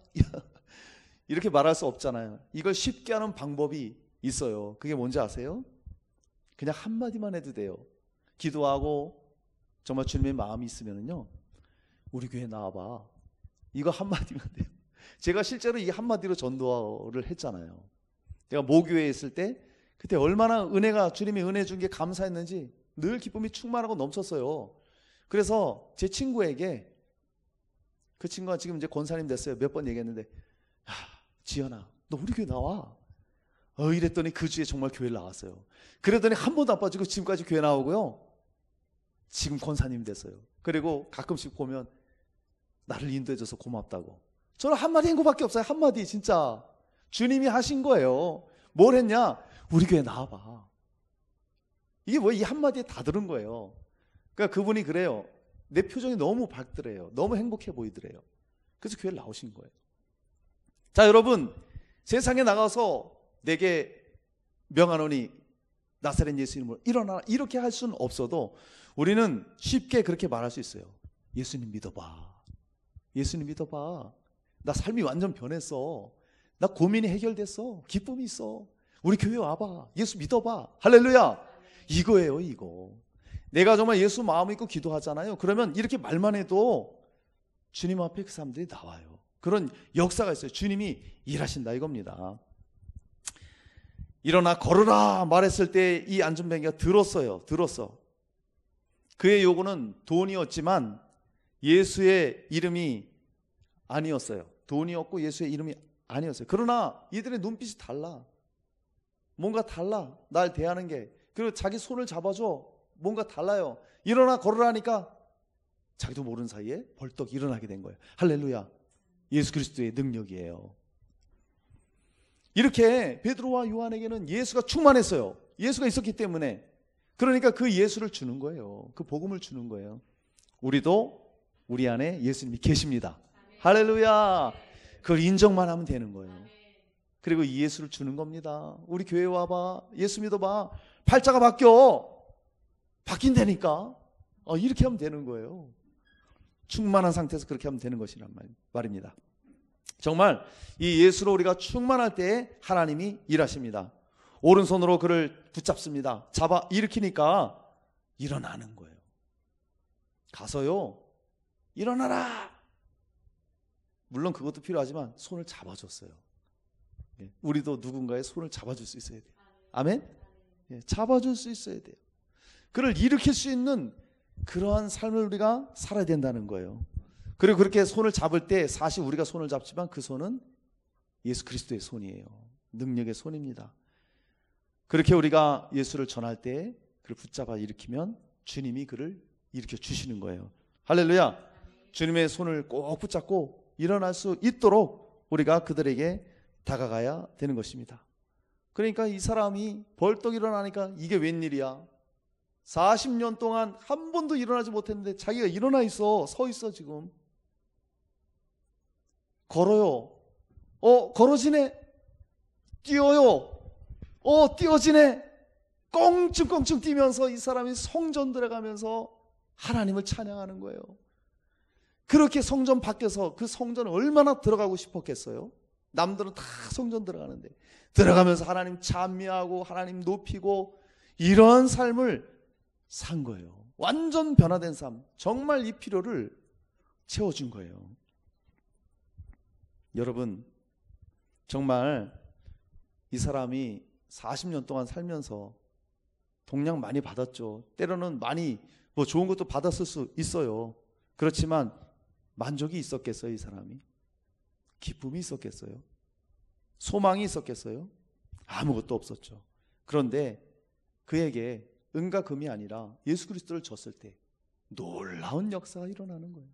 S1: 이렇게 말할 수 없잖아요. 이걸 쉽게 하는 방법이 있어요. 그게 뭔지 아세요? 그냥 한마디만 해도 돼요. 기도하고 정말 주님의 마음이 있으면요, 우리 교회 나와봐. 이거 한마디만 돼요. 제가 실제로 이 한마디로 전도를 했잖아요. 제가 모교회에 있을 때 그때 얼마나 은혜가, 주님이 은혜 준 게 감사했는지 늘 기쁨이 충만하고 넘쳤어요. 그래서 제 친구에게, 그 친구가 지금 이제 권사님 됐어요. 몇 번 얘기했는데, 야, 지연아, 너 우리 교회 나와. 이랬더니 그 주에 정말 교회를 나왔어요. 그러더니 한 번도 안 빠지고 지금까지 교회 나오고요, 지금 권사님 됐어요. 그리고 가끔씩 보면 나를 인도해줘서 고맙다고. 저는 한마디 한 거밖에 없어요. 한마디. 진짜 주님이 하신 거예요. 뭘 했냐? 우리 교회 나와봐. 이게 뭐 이 한마디에 다 들은 거예요. 그러니까 그분이 그래요. 내 표정이 너무 밝더래요. 너무 행복해 보이더래요. 그래서 교회를 나오신 거예요. 자, 여러분, 세상에 나가서 내게 명하노니 나사렛 예수 이름으로 일어나라 이렇게 할 수는 없어도 우리는 쉽게 그렇게 말할 수 있어요. 예수님 믿어봐. 예수님 믿어봐. 나 삶이 완전 변했어. 나 고민이 해결됐어. 기쁨이 있어. 우리 교회 와봐. 예수 믿어봐. 할렐루야. 이거예요, 이거. 내가 정말 예수 마음 있고 기도하잖아요. 그러면 이렇게 말만 해도 주님 앞에 그 사람들이 나와요. 그런 역사가 있어요. 주님이 일하신다 이겁니다. 일어나 걸으라 말했을 때 이 안전뱅이가 들었어. 그의 요구는 돈이었지만 예수의 이름이 아니었어요. 돈이었고 예수의 이름이 아니었어요. 그러나 이들의 눈빛이 달라. 뭔가 달라. 날 대하는 게. 그리고 자기 손을 잡아줘. 뭔가 달라요. 일어나 걸으라니까 자기도 모르는 사이에 벌떡 일어나게 된 거예요. 할렐루야. 예수 그리스도의 능력이에요. 이렇게 베드로와 요한에게는 예수가 충만했어요. 예수가 있었기 때문에. 그러니까 그 예수를 주는 거예요. 그 복음을 주는 거예요. 우리도 우리 안에 예수님이 계십니다. 할렐루야. 그걸 인정만 하면 되는 거예요. 그리고 이 예수를 주는 겁니다. 우리 교회 와봐. 예수 믿어봐. 팔자가 바뀐다니까. 이렇게 하면 되는 거예요. 충만한 상태에서 그렇게 하면 되는 것이란 말입니다. 정말 이 예수로 우리가 충만할 때 하나님이 일하십니다. 오른손으로 그를 붙잡습니다. 잡아 일으키니까 일어나는 거예요. 가서요, 일어나라. 물론 그것도 필요하지만 손을 잡아줬어요. 우리도 누군가의 손을 잡아줄 수 있어야 돼요. 아멘? 잡아줄 수 있어야 돼요. 그를 일으킬 수 있는 그러한 삶을 우리가 살아야 된다는 거예요. 그리고 그렇게 손을 잡을 때 사실 우리가 손을 잡지만 그 손은 예수 그리스도의 손이에요. 능력의 손입니다. 그렇게 우리가 예수를 전할 때 그를 붙잡아 일으키면 주님이 그를 일으켜 주시는 거예요. 할렐루야. 주님의 손을 꼭 붙잡고 일어날 수 있도록 우리가 그들에게 다가가야 되는 것입니다. 그러니까 이 사람이 벌떡 일어나니까 이게 웬일이야. 40년 동안 한 번도 일어나지 못했는데 자기가 일어나 있어. 서 있어 지금. 걸어요. 걸어지네. 뛰어요. 뛰어지네. 껑충껑충 뛰면서 이 사람이 성전 들어가면서 하나님을 찬양하는 거예요. 그렇게 성전 밖에서 그 성전을 얼마나 들어가고 싶었겠어요. 남들은 다 성전 들어가는데 들어가면서 하나님 찬미하고 하나님 높이고 이런 삶을 산 거예요. 완전 변화된 삶. 정말 이 필요를 채워준 거예요. 여러분, 정말 이 사람이 40년 동안 살면서 동양 많이 받았죠. 때로는 많이 좋은 것도 받았을 수 있어요. 그렇지만 만족이 있었겠어요, 이 사람이? 기쁨이 있었겠어요? 소망이 있었겠어요? 아무것도 없었죠. 그런데 그에게 은과 금이 아니라 예수 그리스도를 줬을 때 놀라운 역사가 일어나는 거예요.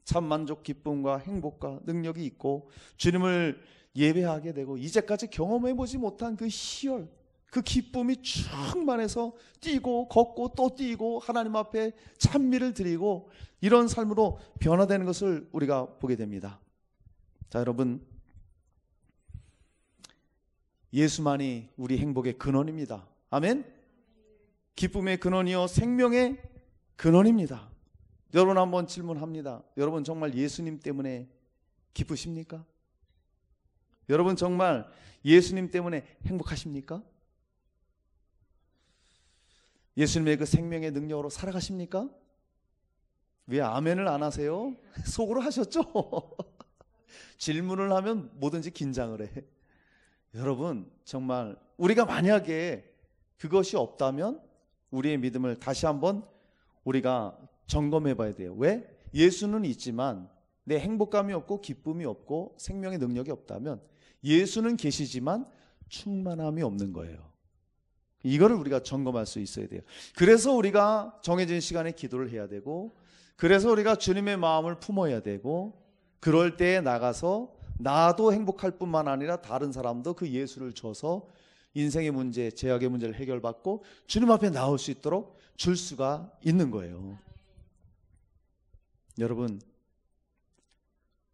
S1: 참 만족, 기쁨과 행복과 능력이 있고 주님을 예배하게 되고 이제까지 경험해보지 못한 그 희열, 그 기쁨이 충만해서 뛰고 걷고 또 뛰고 하나님 앞에 찬미를 드리고 이런 삶으로 변화되는 것을 우리가 보게 됩니다. 자, 여러분, 예수만이 우리 행복의 근원입니다. 아멘. 기쁨의 근원이요 생명의 근원입니다. 여러분 한번 질문합니다. 여러분 정말 예수님 때문에 기쁘십니까? 여러분 정말 예수님 때문에 행복하십니까? 예수님의 그 생명의 능력으로 살아가십니까? 왜 아멘을 안 하세요? 속으로 하셨죠? 질문을 하면 뭐든지 긴장을 해. 여러분 정말 우리가 만약에 그것이 없다면 우리의 믿음을 다시 한번 우리가 점검해 봐야 돼요. 왜? 예수는 있지만 내 행복감이 없고 기쁨이 없고 생명의 능력이 없다면 예수는 계시지만 충만함이 없는 거예요. 이거를 우리가 점검할 수 있어야 돼요. 그래서 우리가 정해진 시간에 기도를 해야 되고, 그래서 우리가 주님의 마음을 품어야 되고, 그럴 때에 나가서 나도 행복할 뿐만 아니라 다른 사람도 그 예수를 줘서 인생의 문제, 죄악의 문제를 해결받고 주님 앞에 나올 수 있도록 줄 수가 있는 거예요. 여러분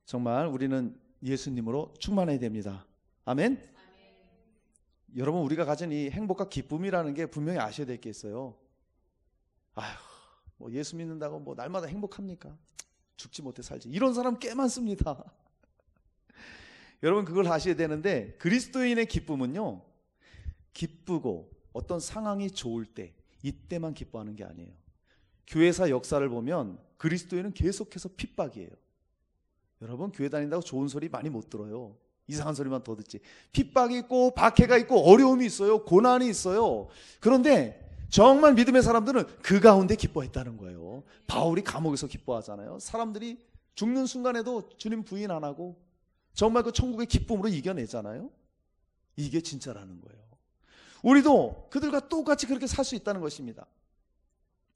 S1: 정말 우리는 예수님으로 충만해야 됩니다. 아멘? 여러분 우리가 가진 이 행복과 기쁨이라는 게 분명히 아셔야 될 게 있어요. 아휴 뭐 예수 믿는다고 뭐 날마다 행복합니까? 죽지 못해 살지. 이런 사람 꽤 많습니다. 여러분 그걸 아셔야 되는데 그리스도인의 기쁨은요 기쁘고 어떤 상황이 좋을 때 이때만 기뻐하는 게 아니에요. 교회사 역사를 보면 그리스도인은 계속해서 핍박이에요. 여러분 교회 다닌다고 좋은 소리 많이 못 들어요. 이상한 소리만 더 듣지. 핍박이 있고 박해가 있고 어려움이 있어요. 고난이 있어요. 그런데 정말 믿음의 사람들은 그 가운데 기뻐했다는 거예요. 바울이 감옥에서 기뻐하잖아요. 사람들이 죽는 순간에도 주님 부인 안 하고 정말 그 천국의 기쁨으로 이겨내잖아요. 이게 진짜라는 거예요. 우리도 그들과 똑같이 그렇게 살 수 있다는 것입니다.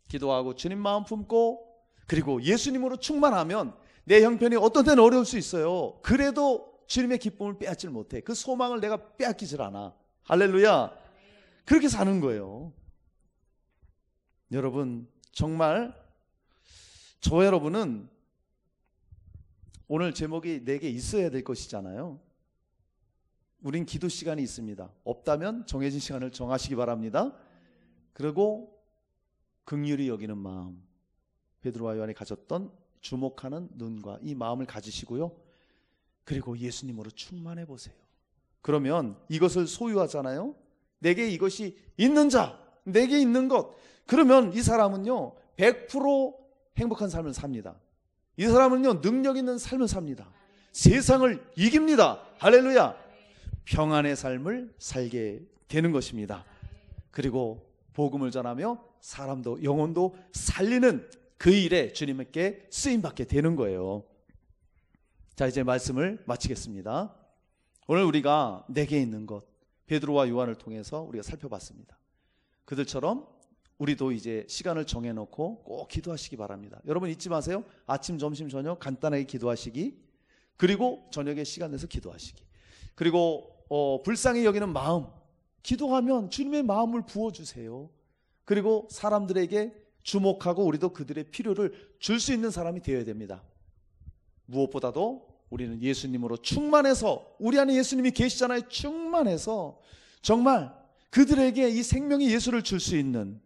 S1: 기도하고 주님 마음 품고 그리고 예수님으로 충만하면 내 형편이 어떤 때는 어려울 수 있어요. 그래도 주님의 기쁨을 빼앗질 못해. 그 소망을 내가 빼앗기질 않아. 할렐루야. 그렇게 사는 거예요. 여러분 정말 저 여러분은 오늘 제목이 내게 있어야 될 것이잖아요. 우린 기도 시간이 있습니다. 없다면 정해진 시간을 정하시기 바랍니다. 그리고 긍휼히 여기는 마음, 베드로와 요한이 가졌던 주목하는 눈과 이 마음을 가지시고요. 그리고 예수님으로 충만해 보세요. 그러면 이것을 소유하잖아요. 내게 이것이 있는 자, 내게 있는 것. 그러면 이 사람은요 100% 행복한 삶을 삽니다. 이 사람은요 능력 있는 삶을 삽니다. 세상을 이깁니다. 할렐루야. 평안의 삶을 살게 되는 것입니다. 그리고 복음을 전하며 사람도 영혼도 살리는 그 일에 주님께 쓰임받게 되는 거예요. 자 이제 말씀을 마치겠습니다. 오늘 우리가 내게 있는 것 베드로와 요한을 통해서 우리가 살펴봤습니다. 그들처럼 우리도 이제 시간을 정해놓고 꼭 기도하시기 바랍니다. 여러분 잊지 마세요. 아침, 점심, 저녁 간단하게 기도하시기, 그리고 저녁에 시간 내서 기도하시기, 그리고 불쌍히 여기는 마음, 기도하면 주님의 마음을 부어주세요. 그리고 사람들에게 주목하고 우리도 그들의 필요를 줄 수 있는 사람이 되어야 됩니다. 무엇보다도 우리는 예수님으로 충만해서, 우리 안에 예수님이 계시잖아요. 충만해서 정말 그들에게 이 생명의 예수를 줄 수 있는,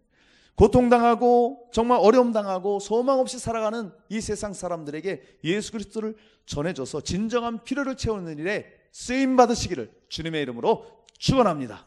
S1: 고통당하고 정말 어려움당하고 소망 없이 살아가는 이 세상 사람들에게 예수 그리스도를 전해줘서 진정한 필요를 채우는 일에 쓰임 받으시기를 주님의 이름으로 축원합니다.